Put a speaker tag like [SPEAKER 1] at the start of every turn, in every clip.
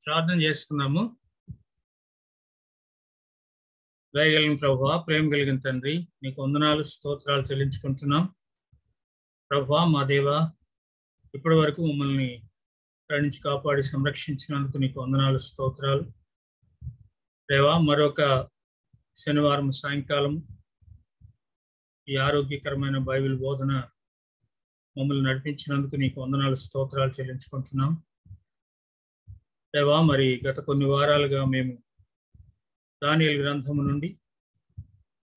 [SPEAKER 1] ప్రార్థన చేసుకున్నాము. దయగలిగిన ప్రభువా, ప్రేమ కలిగిన తండ్రి, నీకు వందనాలు స్తోత్రాలు చెల్లించుకుంటున్నాం. ప్రభువా, మా దేవా, ఇప్పటి వరకు మమ్మల్ని నుంచి కాపాడి సంరక్షించినందుకు నీకు వందనాలు స్తోత్రాలు. దేవా, మరొక శనివారం సాయంకాలం ఈ ఆరోగ్యకరమైన బైబిల్ బోధన మమ్మల్ని నడిపించినందుకు నీకు వందనాలు స్తోత్రాలు చెల్లించుకుంటున్నాం. దేవా, మరి గత కొన్ని వారాలుగా మేము దానియేలు గ్రంథము నుండి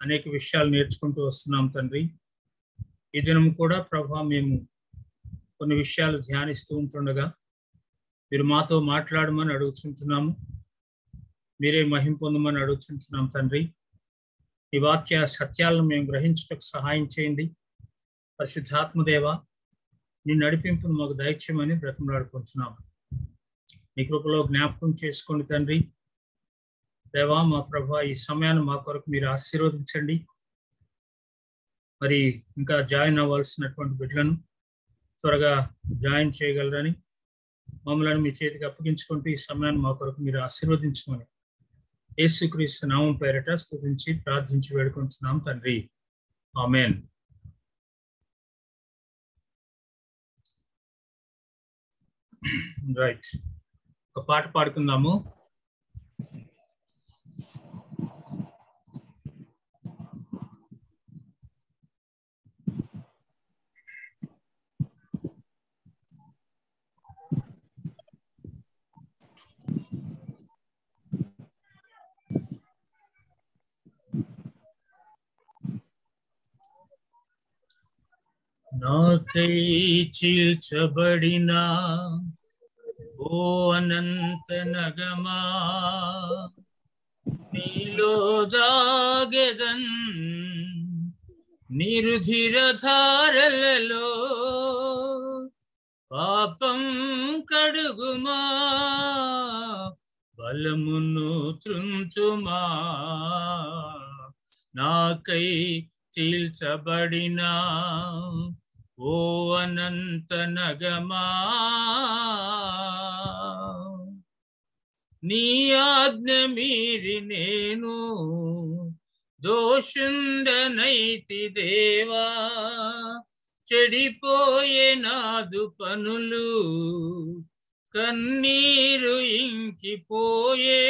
[SPEAKER 1] అనేక విషయాలు నేర్చుకుంటూ వస్తున్నాం తండ్రి. ఈ దినం కూడా ప్రభా మేము కొన్ని విషయాలు ధ్యానిస్తూ ఉంటుండగా మీరు మాతో మాట్లాడమని అడుగుతుంటున్నాము. మీరే మహిమ పొందమని అడుగుతుంటున్నాం తండ్రి. ఈ వాక్య సత్యాలను మేము గ్రహించుటకు సహాయం చేయండి. పరిశుద్ధాత్మదేవ, నీ నడిపింపును మాకు దయచేయమని బ్రతిమలాడుకుంటున్నాము. నీ కృపలో జ్ఞాపకం చేసుకోండి తండ్రి. దేవా, మా ప్రభా, ఈ సమయాన్ని మా కొరకు మీరు ఆశీర్వదించండి. మరి ఇంకా జాయిన్ అవ్వాల్సినటువంటి బిడ్డలను త్వరగా జాయిన్ చేయగలరని మమ్మల్ని మీ చేతికి అప్పగించుకుంటూ ఈ సమయాన్ని మా కొరకు మీరు ఆశీర్వదించమని యేసుక్రీస్తు నామం పేరిట స్తుతించి ప్రార్థించి వేడుకుంటున్నాం తండ్రి. ఆమేన్. రైట్, ఒక పాట పాడుకుందాము. నాకై చీల్చబడిన ఓ అనంత నగమా, నీలో దాగెదన్ నిరుధిర ధారలలో, పాపం కడుగుమా, బలమును త్రుంచుమా. నాకై చీల్చబడిన ఓ అనంత నగమా, నీ ఆజ్ఞ మీరి నేను దోషుండనైతి దేవా. చెడిపోయే నాదు పనులు, కన్నీరు ఇంకిపోయే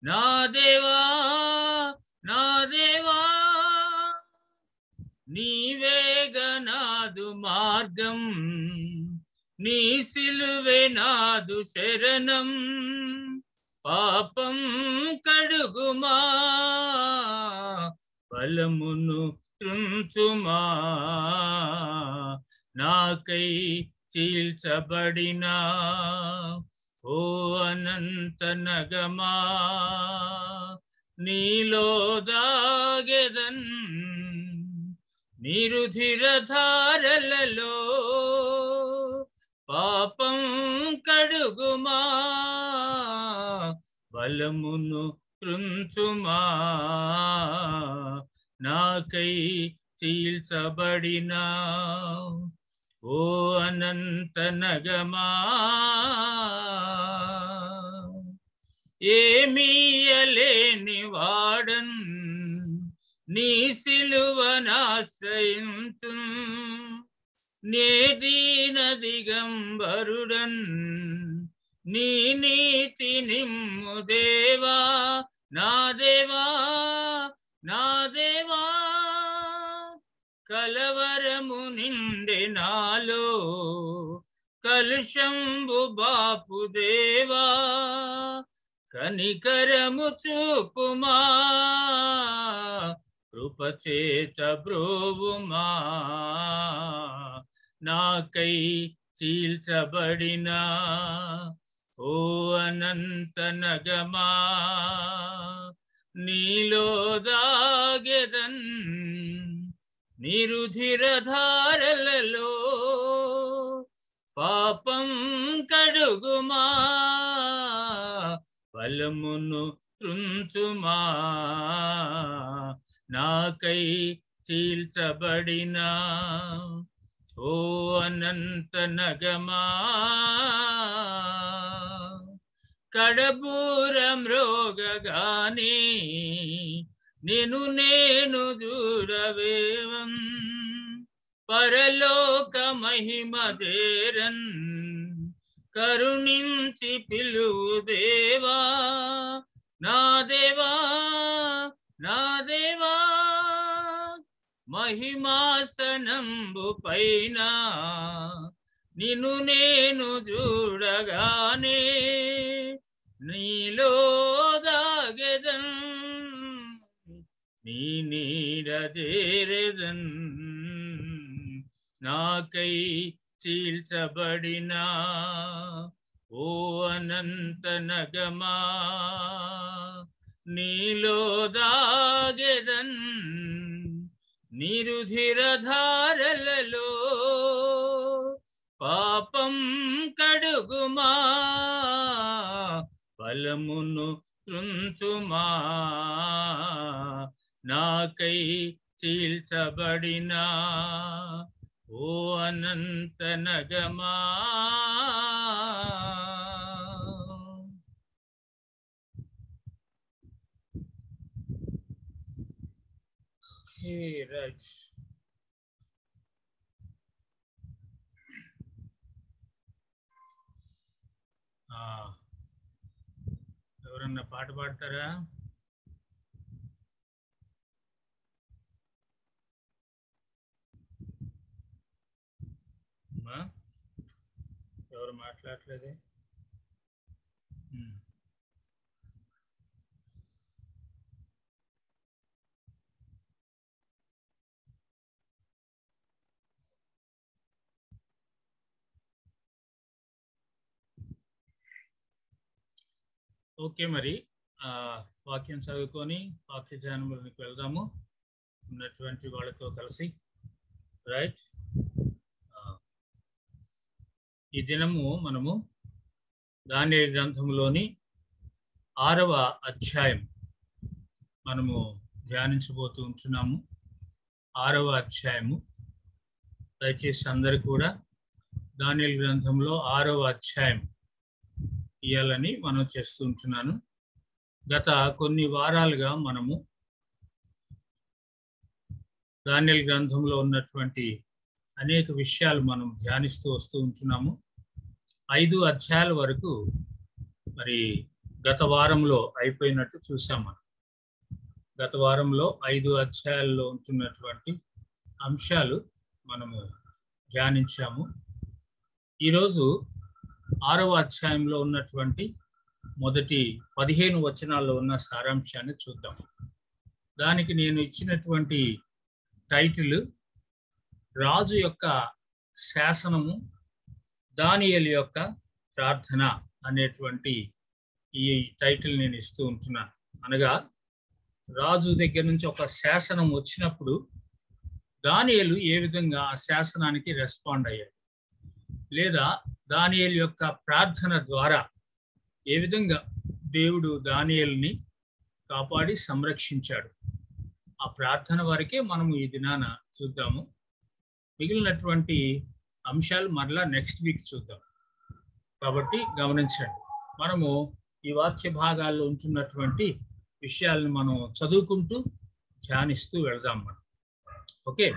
[SPEAKER 1] నా దేవా, నా దేవా. నీవేగ నాదు మార్గం, నీ సిలువే నాదు శరణం. పాపం కడుగుమా, బలమును త్రుంచుమా. నాకై చీల్చబడిన ఓ అనంత నగమా, నీలో దాగెదన్ నిరుధిర ధారలలో, పాపం కడుగుమా, బలమును త్రుంచుమా. నాకై చీల్చబడిన ఓ అనంత నగమా, ఏమీయలేని వాడన్ నీ సిలువనాశ్రయింతు. నే దీన దిగంబరుడన్ నీ నీతి నిమ్ము దేవా, నా దేవా, నా దేవా. కలవరము నిండే నాలో, కలుషంబు బాపు దేవా. కనికరము చూపుమా, కృపచేత బ్రోవుమా. నాకై చీల్చబడిన ఓ అనంత నగమా, నీలో దాగెదన్ నిరుధిర ధారలలో, పాపం కడుగుమా, బలమును త్రుంచుమా. నాకై చీల్చబడిన ఓ అనంత నగమా, కడబూరం రోగగానే నేను చూడవేవం పరలోక మహిమ చేరన్ కరుణించి పిలువు దేవా నా దేవా నా దేవా మహిమాసనంబు పైన నిన్ను నేను చూడగానే నీలో దాగెదన్ నీ నీడ చేరెదన్ నాకై చీల్చబడిన ఓ అనంత నగమా నీలో దాగెదన్ నిరుధిరధారలలో పాపం కడుగుమా బలమును త్రుంచుమా నాకై చీల్చబడిన ఓ అనంత నగమా రైట్ ఎవరన్నా పాట పాడతారా? ఎవరు మాట్లాడలేదే? ఓకే, మరి వాక్యం చదువుకొని వాక్య ధ్యానంలోకి వెళ్దాము ఉన్నటువంటి వాళ్ళతో కలిసి. రైట్, ఈ దినము మనము దానియేలు గ్రంథంలోని 6వ అధ్యాయం మనము ధ్యానించబోతూ ఉంటున్నాము. 6వ అధ్యాయము. దయచేసి అందరూ కూడా దానియేలు గ్రంథంలో 6వ అధ్యాయం తీయాలని మనం చేస్తూ ఉంటున్నాను. గత కొన్ని వారాలుగా మనము దానియేలు గ్రంథంలో ఉన్నటువంటి అనేక విషయాలు మనం ధ్యానిస్తూ వస్తూ ఉంటున్నాము. 5 అధ్యాయాల వరకు మరి గత వారంలో అయిపోయినట్టు చూసాం. మనం గత వారంలో 5 అధ్యాయాల్లో ఉంటున్నటువంటి అంశాలు మనము ధ్యానించాము. ఈరోజు 6వ అధ్యాయంలో ఉన్నటువంటి మొదటి 15 వచనాల్లో ఉన్న సారాంశాన్ని చూద్దాం. దానికి నేను ఇచ్చినటువంటి టైటిల్ రాజు యొక్క శాసనము, దానియేలు యొక్క ప్రార్థన అనేటువంటి ఈ టైటిల్ నేను ఇస్తూ ఉంటున్నాను. అనగా రాజు దగ్గర నుంచి ఒక శాసనం వచ్చినప్పుడు దానియేలు ఏ విధంగా ఆ శాసనానికి రెస్పాండ్ అయ్యాడు, లేదా దానియేలు యొక్క ప్రార్థన ద్వారా ఏ విధంగా దేవుడు దానియేలుని కాపాడి సంరక్షించాడు. ఆ ప్రార్థన వరకే మనము ఈ దినాన చూద్దాము. మిగిలినటువంటి అంశాలు మరలా నెక్స్ట్ వీక్ చూద్దాం. కాబట్టి గమనించండి, మనము ఈ వాక్య భాగాల్లో ఉంటున్నటువంటి విషయాలను మనం చదువుకుంటూ ధ్యానిస్తూ వెళదాం మనం. ఓకే,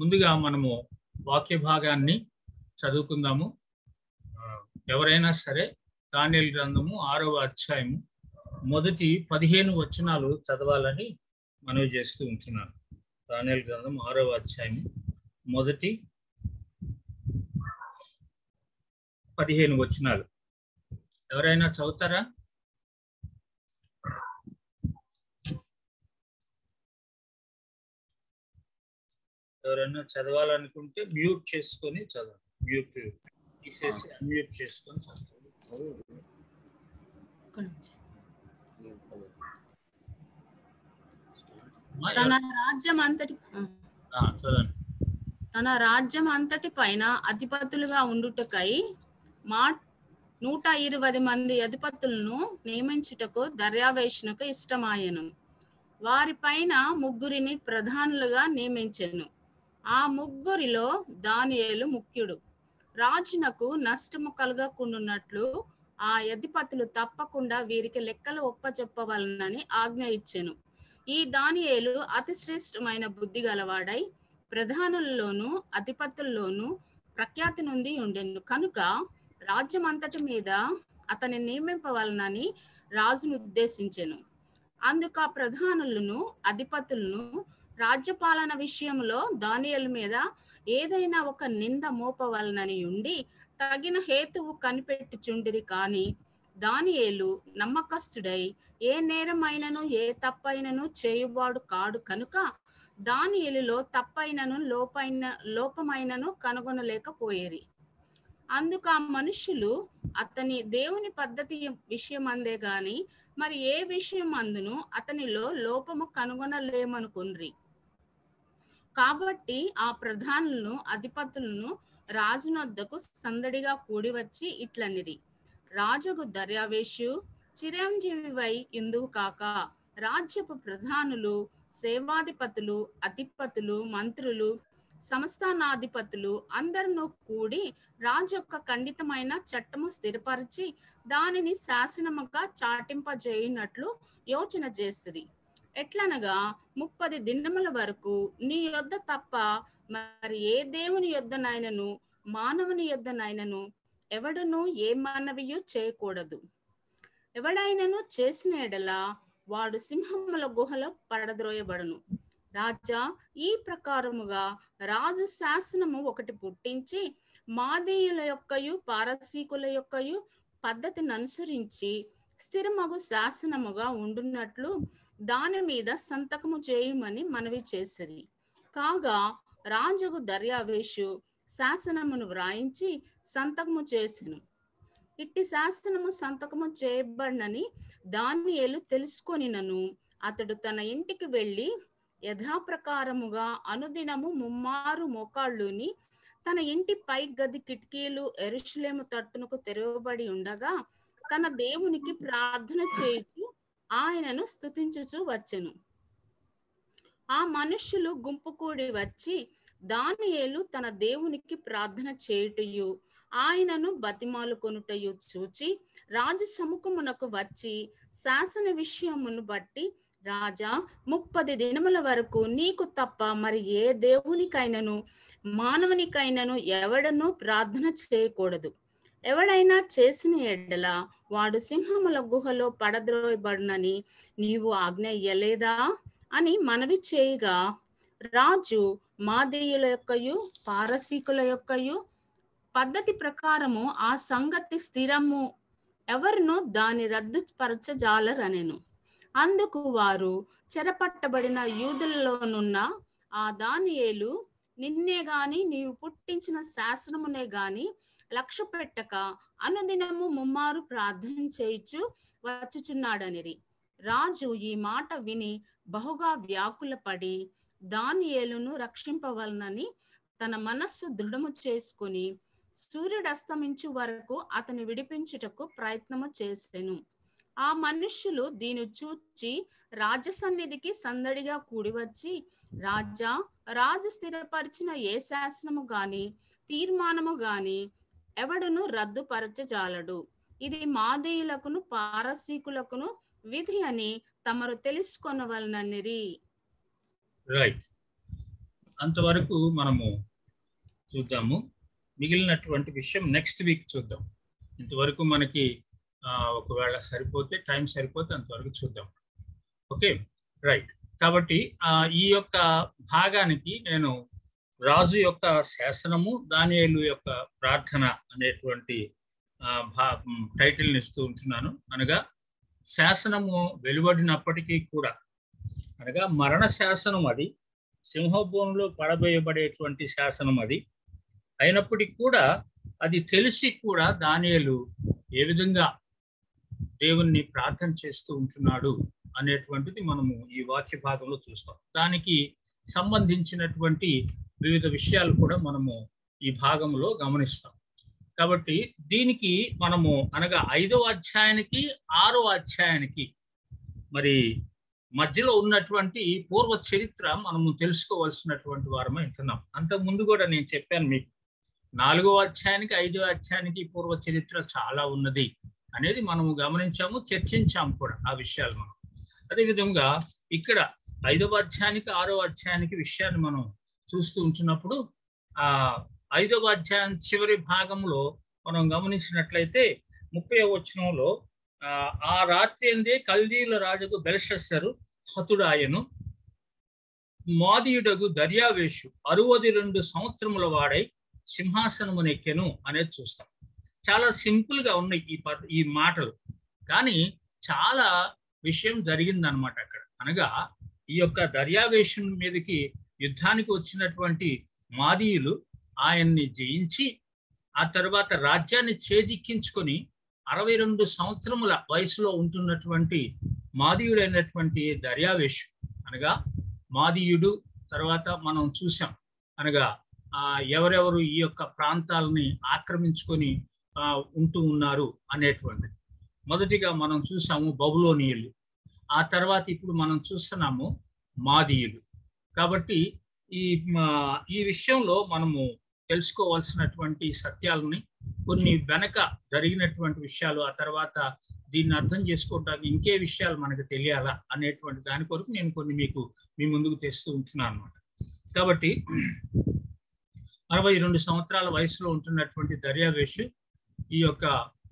[SPEAKER 1] ముందుగా మనము వాక్య భాగాన్ని చదువుకుందాము. ఎవరైనా సరే దానియేలు గ్రంథము 6వ అధ్యాయము మొదటి 15 వచనాలు చదవాలని మనవి చేస్తూ ఉంటున్నాను. దానియేలు గ్రంథం 6వ అధ్యాయము మొదటి 15 వచనాలు ఎవరైనా చదువుతారా? ఎవరైనా చదవాలనుకుంటే మ్యూట్ చేసుకొని చదవండి. మ్యూట్ తీసేసి అన్మ్యూట్ చేసుకొని చదవండి.
[SPEAKER 2] తన రాజ్యం అంతటి పైన అధిపతులుగా ఉండుటకై 120 మంది అధిపతులను నియమించుటకు దర్యావేషునకు ఇష్టమాయెను. వారి పైన 3 ప్రధానులుగా నియమించెను. ఆ 3 దానియేలు ముఖ్యుడు. రాజునకు నష్టము కలగకుండునట్లు ఆ అధిపతులు తప్పకుండా వీరికి లెక్కలు ఒప్పచెప్పవలనని ఆజ్ఞ ఇచ్చెను. ఈ దానియేలు అతి శ్రేష్టమైన బుద్ధి గలవాడై ప్రధానుల్లోనూ అధిపతుల్లోనూ ప్రఖ్యాతి నొంది ఉండెను కనుక రాజ్యం అంతటి మీద అతని నియమింపవలనని రాజును ఉద్దేశించెను. అందుకు ఆ ప్రధానులను అధిపతులను రాజ్యపాలన విషయంలో దానియేలు మీద ఏదైనా ఒక నింద మోపవలనని ఉండి తగిన హేతువు కనిపెట్టుచుండిరి. కానీ దానియేలు నమ్మకస్తుడై ఏ నేరమైనను ఏ తప్పైనను చేయువాడు కాడు కనుక దానియేలులో తప్పైనను లోపమైనను కనుగొనలేకపోయేరి. అందుకు ఆ మనుషులు అతని దేవుని పద్ధతి విషయమందే గాని మరి ఏ విషయం అందును అతనిలో లోపము కనుగొనలేమనుకుండ్రి. కాబట్టి ఆ ప్రధానులను అధిపతులను రాజునొద్దకు సందడిగా కూడి వచ్చి ఇట్లనిరి, రాజుకు దర్యావేషు చిరంజీవివై ఇందువు కాక రాజ్యపు ప్రధానులు సేవాధిపతులు అధిపతులు మంత్రులు సంస్థానాధిపతులు అందరూ కూడి రాజు యొక్క ఖండితమైన చట్టము స్థిరపరిచి దానిని శాసనముగా చాటింపజేయునట్లు యోచన చేసిరి. ఎట్లనగా 30 దినముల వరకు నీ యొద్ద తప్ప మరి ఏ దేవుని యొద్దనైనను మానవుని యొద్దనైనను ఎవడును ఏ మనవియు చేయకూడదు. ఎవడైనను చేసిన ఎడల వాడు సింహముల గుహలో పడద్రోయబడును. రాజా ఈ ప్రకారముగా రాజు శాసనము ఒకటి పుట్టించి మాదీయుల యొక్కయు పారసీకుల యొక్కయు పద్ధతిని అనుసరించి స్థిరమగు శాసనముగా ఉండునట్లు దాని మీద సంతకము చేయమని మనవి చేసిరి. కాగా రాజుకు దర్యావేషు శాసనమును వ్రాయించి సంతకము చేసెను. ఇట్టి శాసనము సంతకము చేయబడినని దానియేలు తెలుసుకొనినను అతడు తన ఇంటికి వెళ్ళి యథాప్రకారముగా అనుదినము 3 మోకాళ్ళుని తన ఇంటి పై గది కిటికీలు యెరూషలేము తట్టునకు తెరవబడి ఉండగా తన దేవునికి ప్రార్థన చేయుచు ఆయనను స్తుతించుచు వచ్చెను. ఆ మనుష్యులు గుంపు కూడి వచ్చి దానియేలు తన దేవునికి ప్రార్థన చేయుటయు ఆయనను బతిమాలు కొనుటయు చూచి రాజు సముఖమునకు వచ్చి శాసన విషయమును బట్టి, రాజా 30 దినముల వరకు నీకు తప్ప మరి ఏ దేవునికైనను మానవునికైనను ఎవడనూ ప్రార్థన చేయకూడదు. ఎవడైనా చేసిన ఎడల వాడు సింహముల గుహలో పడద్రోయబడునని నీవు ఆజ్ఞ ఇయ్యలేదా అని మనవి చేయగా, రాజు మాదీయుల యొక్కయు పారసీకుల యొక్కయు పద్ధతి ప్రకారము ఆ సంగతి స్థిరము, ఎవరును దాని రద్దుపరచజాలరనెను. అందుకు వారు చెరపట్టబడిన యూదులలోనున్న ఆ దానియేలు నిన్నే గాని నీవు పుట్టించిన శాసనమునే గాని లక్ష్య పెట్టక అనుదినము 3 ప్రార్థన చేయుచు వచ్చుచున్నాడనిరి. రాజు ఈ మాట విని బహుగా వ్యాకులపడి దానియేలును రక్షింపవలనని తన మనస్సు దృఢము చేసుకుని సూర్యుడు అస్తమించు వరకు అతని విడిపించుటకు ప్రయత్నము చేసెను. ఆ మనుష్యులు దీని చూచి రాజసన్నిధికి సందడిగా కూడి వచ్చి, రాజా, రాజు స్థిరపరిచిన ఏ శాసనము గాని తీర్మానము గాని ఎవడును రద్దుపరచజాలడు. ఇది మాదీయులకును పారసీకులకును విధి అని తమరు తెలుసుకొనవలననిరి.
[SPEAKER 1] రైట్, అంతవరకు మనము చూద్దాము. మిగిలినటువంటి విషయం నెక్స్ట్ వీక్ చూద్దాం. ఇంతవరకు మనకి ఒకవేళ సరిపోతే టైం సరిపోతే అంతవరకు చూద్దాం. Okay, right. కాబట్టి ఈ యొక్క భాగానికి నేను రాజు యొక్క శాసనము దానియేలు యొక్క ప్రార్థన అనేటువంటి టైటిల్ని ఇస్తూ ఉంటున్నాను. అనగా శాసనము వెలువడినప్పటికీ కూడా, అనగా మరణ శాసనం అది, సింహభూమిలో పడబోయబడేటువంటి శాసనం అది అయినప్పటికీ కూడా అది తెలిసి కూడా దానియేలు ఏ విధంగా దేవుణ్ణి ప్రార్థన చేస్తూ ఉంటున్నాడు అనేటువంటిది మనము ఈ వాక్య భాగంలో చూస్తాం. దానికి సంబంధించినటువంటి వివిధ విషయాలు కూడా మనము ఈ భాగంలో గమనిస్తాం. కాబట్టి దీనికి మనము అనగా 5వ అధ్యాయానికి 6వ అధ్యాయానికి మరి మధ్యలో ఉన్నటువంటి పూర్వ చరిత్ర మనము తెలుసుకోవాల్సినటువంటి వారమే ఉంటున్నాం. అంతకుముందు కూడా నేను చెప్పాను మీకు, 4వ అధ్యాయానికి 5వ అధ్యాయానికి పూర్వ చరిత్ర చాలా ఉన్నది అనేది మనము గమనించాము, చర్చించాము కూడా ఆ విషయాలు మనం. అదేవిధంగా ఇక్కడ 5వ అధ్యాయానికి 6వ అధ్యాయానికి విషయాన్ని మనం చూస్తూ ఉంటున్నప్పుడు ఆ 5వ అధ్యాయం చివరి భాగంలో మనం గమనించినట్లయితే 30వ వచనంలో ఆ రాత్రి అందే కల్దీయుల రాజుకు బెల్షస్సరు హతుడాయను, మాదీయుడగు దర్యావేషు 62 సంవత్సరముల వాడై సింహాసనమునెక్కెను అనేది చూస్తాం. చాలా సింపుల్ గా ఉన్నాయి ఈ మాటలు, కానీ చాలా విషయం జరిగిందనమాట అక్కడ. అనగా ఈ యొక్క దర్యావేషు మీదకి యుద్ధానికి వచ్చినటువంటి మాదీయులు ఆయన్ని జయించి ఆ తర్వాత రాజ్యాన్ని చేజిక్కించుకొని 62 సంవత్సరముల వయసులో ఉంటున్నటువంటి మాదీయుడైనటువంటి దర్యావేషు అనగా మాదీయుడు తర్వాత మనం చూసాం అనగా ఎవరెవరు ఈ యొక్క ప్రాంతాలని ఆక్రమించుకొని ఉంటూ ఉన్నారు అనేటువంటిది. మొదటిగా మనం చూసాము బబులోనియులు, ఆ తర్వాత ఇప్పుడు మనం చూస్తున్నాము మాదీయులు. కాబట్టి ఈ విషయంలో మనము తెలుసుకోవాల్సినటువంటి సత్యాలని, కొన్ని వెనక జరిగినటువంటి విషయాలు, ఆ తర్వాత దీన్ని అర్థం చేసుకోవడానికి ఇంకే విషయాలు మనకు తెలియాలా అనేటువంటి దాని కొరకు నేను కొన్ని మీ ముందుకు తెస్తూ ఉంటున్నాను అనమాట. కాబట్టి 62 సంవత్సరాల వయసులో ఉంటున్నటువంటి దర్యావేషు ఈ యొక్క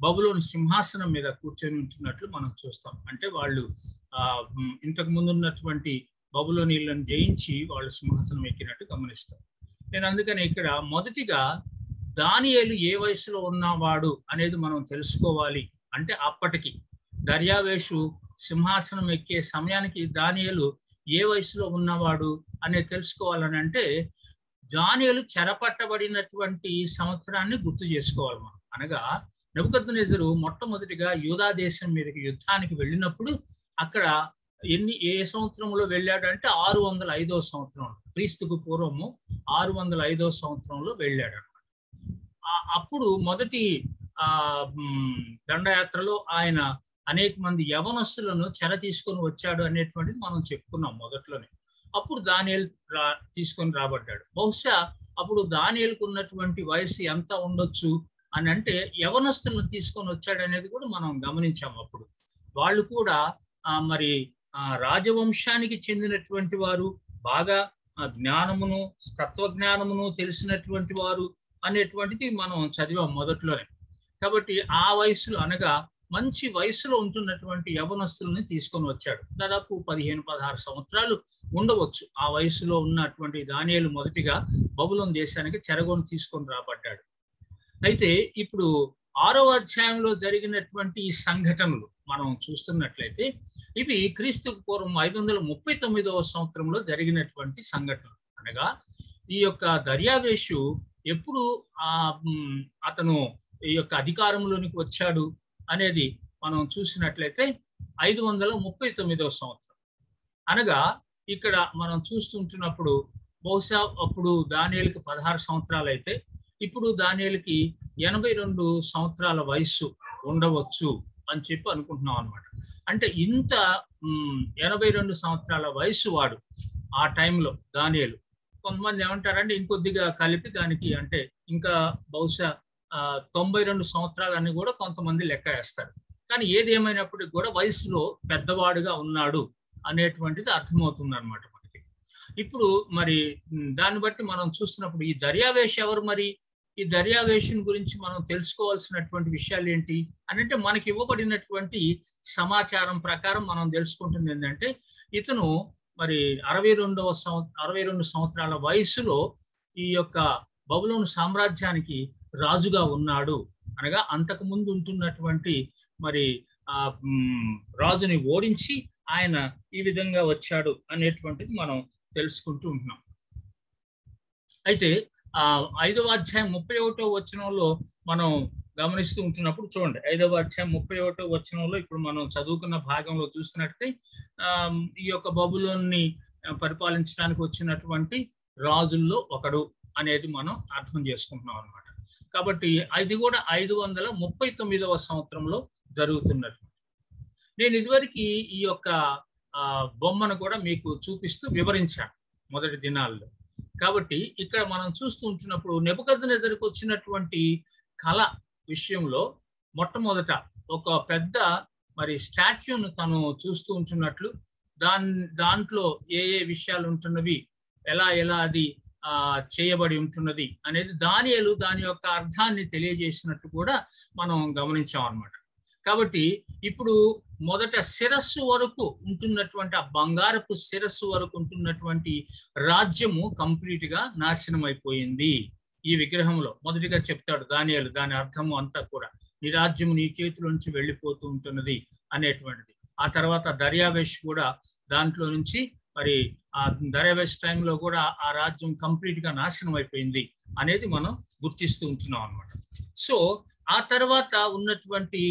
[SPEAKER 1] బబులోని సింహాసనం మీద కూర్చొని ఉంటున్నట్లు మనం చూస్తాం. అంటే వాళ్ళు ఇంతకు ముందు ఉన్నటువంటి బబులోనీయులను జయించి వాళ్ళు సింహాసనం ఎక్కినట్టు గమనిస్తాం. నేను అందుకని ఇక్కడ మొదటిగా దానియేలు ఏ వయసులో ఉన్నవాడు అనేది మనం తెలుసుకోవాలి. అంటే అప్పటికి దర్యావేషు సింహాసనం ఎక్కే సమయానికి దానియేలు ఏ వయసులో ఉన్నవాడు అనేది తెలుసుకోవాలని అంటే దానియేలు చెరపట్టబడినటువంటి సంవత్సరాన్ని గుర్తు చేసుకోవాలి మనం. అనగా నెబుకద్నెజరు మొట్టమొదటిగా యూదా దేశం మీదకి యుద్ధానికి వెళ్ళినప్పుడు అక్కడ ఏ సంవత్సరంలో వెళ్ళాడంటే 605వ సంవత్సరం, క్రీస్తుకు పూర్వము 605వ సంవత్సరంలో వెళ్ళాడు. అప్పుడు మొదటి దండయాత్రలో ఆయన అనేక మంది యవనస్తులను చెర తీసుకొని వచ్చాడు అనేటువంటిది మనం చెప్పుకున్నాం మొదట్లోనే. అప్పుడు దానియేలు తీసుకొని రాబడ్డాడు. బహుశా అప్పుడు దానియేలుకు ఉన్నటువంటి వయసు ఎంత ఉండొచ్చు అని అంటే యవనస్తులను తీసుకొని వచ్చాడు అనేది కూడా మనం గమనించాము. అప్పుడు వాళ్ళు కూడా మరి రాజవంశానికి చెందినటువంటి వారు, బాగా జ్ఞానమును తత్వజ్ఞానమును తెలిసినటువంటి వారు అనేటువంటిది మనం చదివాం మొదట్లోనే. కాబట్టి ఆ వయసులో అనగా మంచి వయసులో ఉంటున్నటువంటి యవనస్తుల్ని తీసుకొని వచ్చాడు. దాదాపు 15-16 సంవత్సరాలు ఉండవచ్చు ఆ వయసులో ఉన్నటువంటి దానియేలు మొదటిగా బబులోను దేశానికి చెరగొని తీసుకొని రాబడ్డాడు. అయితే ఇప్పుడు 6వ అధ్యాయంలో జరిగినటువంటి ఈ సంఘటనలు మనం చూస్తున్నట్లయితే ఇవి క్రీస్తుకు పూర్వం 539వ సంవత్సరంలో జరిగినటువంటి సంఘటనలు. అనగా ఈ యొక్క దర్యావేషు ఎప్పుడు అతను ఈ యొక్క అధికారంలోనికి వచ్చాడు అనేది మనం చూసినట్లయితే 539వ సంవత్సరం. అనగా ఇక్కడ మనం చూస్తుంటున్నప్పుడు బహుశా అప్పుడు దానియేలుకి 16 సంవత్సరాలు అయితే ఇప్పుడు దానియేలుకి 82 సంవత్సరాల వయస్సు ఉండవచ్చు అని చెప్పి అనుకుంటున్నాం అనమాట. అంటే ఇంత 82 సంవత్సరాల వయసు వాడు ఆ టైంలో దానియేలు. కొంతమంది ఏమంటారంటే ఇంకొద్దిగా కలిపి దానికి అంటే ఇంకా బహుశా 92 సంవత్సరాలని కూడా కొంతమంది లెక్క వేస్తారు. కానీ ఏది ఏమైనప్పటికీ కూడా వయసులో పెద్దవాడుగా ఉన్నాడు అనేటువంటిది అర్థమవుతుంది అనమాట మనకి. ఇప్పుడు మరి దాన్ని బట్టి మనం చూస్తున్నప్పుడు ఈ దర్యావేషు ఎవరు? మరి ఈ దర్యావేషుని గురించి మనం తెలుసుకోవాల్సినటువంటి విషయాలు ఏంటి అని అంటే మనకి ఇవ్వబడినటువంటి సమాచారం ప్రకారం మనం తెలుసుకుంటుంది ఏంటంటే ఇతను మరి 62 సంవత్సరాల వయసులో ఈ యొక్క బబులోను సామ్రాజ్యానికి రాజుగా ఉన్నాడు. అనగా అంతకు ముందు ఉంటున్నటువంటి మరి రాజుని ఓడించి ఆయన ఈ విధంగా వచ్చాడు అనేటువంటిది మనం తెలుసుకుంటూ ఉంటున్నాం. అయితే 5వ అధ్యాయం 31వ వచనంలో మనం గమనిస్తూ ఉంటున్నప్పుడు చూడండి, 5వ అధ్యాయం 31వ వచనంలో ఇప్పుడు మనం చదువుకున్న భాగంలో చూస్తున్నట్టే ఈ యొక్క బబులోన్ని పరిపాలించడానికి వచ్చినటువంటి రాజుల్లో ఒకడు అనేది మనం అర్థం చేసుకుంటున్నాం అనమాట. కాబట్టి అది కూడా 539వ సంవత్సరంలో జరుగుతున్నట్టు. నేను ఇదివరకు ఈ యొక్క బొమ్మను కూడా మీకు చూపిస్తూ వివరించాను మొదటి దినాల్లో. కాబట్టి ఇక్కడ మనం చూస్తూ ఉంటున్నప్పుడు నెబుకద్నెజరుకు వచ్చినటువంటి కళ విషయంలో మొట్టమొదట ఒక పెద్ద మరి స్టాచ్యూను తను చూస్తూ ఉంటున్నట్లు దాంట్లో ఏ విషయాలు ఉంటున్నవి, ఎలా అది చేయబడి ఉంటున్నది అనేది దానియేలు దాని యొక్క అర్థాన్ని తెలియజేసినట్టు కూడా మనం గమనించాం అన్నమాట. కాబట్టి ఇప్పుడు మొదట శిరస్సు వరకు ఉంటున్నటువంటి ఆ బంగారపు శిరస్సు వరకు ఉంటున్నటువంటి రాజ్యము కంప్లీట్ గా నాశనం అయిపోయింది ఈ విగ్రహంలో. మొదటిగా చెప్తాడు దానియేలు దాని అర్థము అంతా కూడా, నీ రాజ్యము నీ చేతుల నుంచి వెళ్ళిపోతూ ఉంటున్నది అనేటువంటిది. ఆ తర్వాత దర్యావేష్ కూడా దాంట్లో నుంచి మరి ఆ దర్యావేష్ టైంలో కూడా ఆ రాజ్యం కంప్లీట్ గా నాశనం అయిపోయింది అనేది మనం గుర్తిస్తూ ఉంటున్నాం అన్నమాట. సో ఆ తర్వాత ఉన్నటువంటి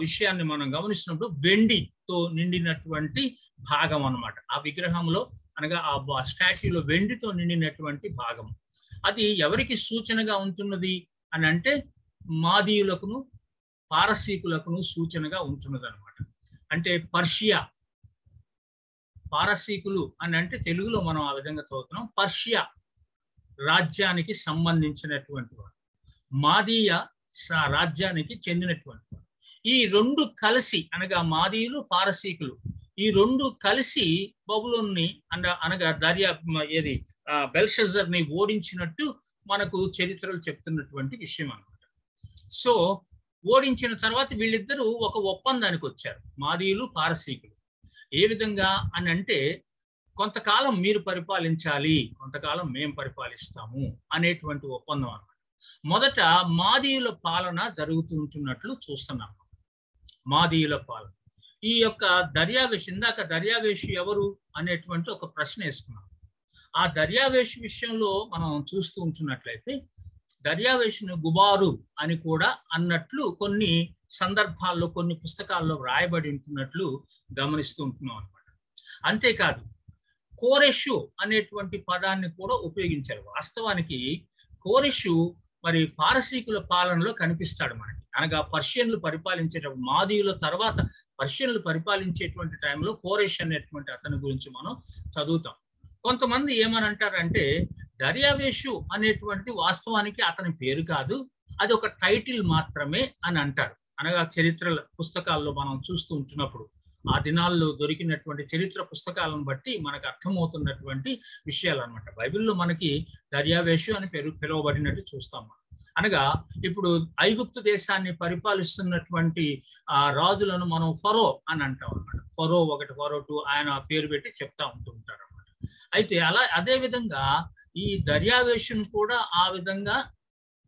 [SPEAKER 1] విషయాన్ని మనం గమనిస్తున్నప్పుడు వెండితో నిండినటువంటి భాగం అన్నమాట. ఆ విగ్రహంలో అనగా ఆ స్టాచ్యూలో వెండితో నిండినటువంటి భాగం, అది ఎవరికి సూచనగా ఉంటున్నది అని అంటే మాదీయులకును పారసీకులకును సూచనగా ఉంటున్నది అనమాట. అంటే పర్షియా, పారసీకులు అని అంటే తెలుగులో మనం ఆ విధంగా చదువుతున్నాం, పర్షియా రాజ్యానికి సంబంధించినటువంటి వారు, మాదీయ రాజ్యానికి చెందినటువంటి వారు. ఈ రెండు కలిసి అనగా మాదీయులు పారసీకులు ఈ రెండు కలిసి బబులోన్ని అనగా బెల్షజర్ని ఓడించినట్టు మనకు చరిత్రలు చెప్తున్నటువంటి విషయం అన్నమాట. సో ఓడించిన తర్వాత వీళ్ళిద్దరూ ఒక ఒప్పందానికి వచ్చారు, మాదీయులు పారసీకులు. ఏ విధంగా అని అంటే కొంతకాలం మీరు పరిపాలించాలి, కొంతకాలం మేము పరిపాలిస్తాము అనేటువంటి ఒప్పందం అన్నమాట. మొదట మాదీయుల పాలన జరుగుతుంటున్నట్లు చూస్తున్నాం. మాదీయుల పాలన, ఈ యొక్క దర్యావేష్, ఇందాక దర్యావేష్ ఎవరు అనేటువంటి ఒక ప్రశ్న వేసుకున్నాం. ఆ దర్యావేష్ విషయంలో మనం చూస్తూ ఉంటున్నట్లయితే దర్యావేషును గుబారు అని కూడా అన్నట్లు కొన్ని సందర్భాల్లో కొన్ని పుస్తకాల్లో వ్రాయబడి ఉంటున్నట్లు గమనిస్తూ ఉంటున్నాం అనమాట. అంతేకాదు కోరెషు అనేటువంటి పదాన్ని కూడా ఉపయోగించారు. వాస్తవానికి కోరెషు మరి పారసీకుల పాలనలో కనిపిస్తాడు మనకి, అనగా పర్షియన్లు పరిపాలించేటప్పుడు, మాదీయుల తర్వాత పర్షియన్లు పరిపాలించేటువంటి టైంలో కోరెష్ అనేటువంటి అతని గురించి మనం చదువుతాం. కొంతమంది ఏమని అంటారంటే దర్యావేషు అనేటువంటిది వాస్తవానికి అతని పేరు కాదు, అది ఒక టైటిల్ మాత్రమే అని అంటారు. అనగా చరిత్ర పుస్తకాల్లో మనం చూస్తూ ఉంటున్నప్పుడు ఆ దినాల్లో దొరికినటువంటి చరిత్ర పుస్తకాలను బట్టి మనకు అర్థమవుతున్నటువంటి విషయాలు అనమాట. బైబిల్లో మనకి దర్యావేషు అని పిలువబడినట్టు చూస్తాం. అనగా ఇప్పుడు ఐగుప్తు దేశాన్ని పరిపాలిస్తున్నటువంటి ఆ రాజులను మనం ఫరో అని అంటాం అనమాట. ఫరో 1, ఫరో 2 ఆయన పేరు పెట్టి చెప్తా ఉంటుంటారు అనమాట. అయితే అదే విధంగా ఈ దర్యావేషును కూడా ఆ విధంగా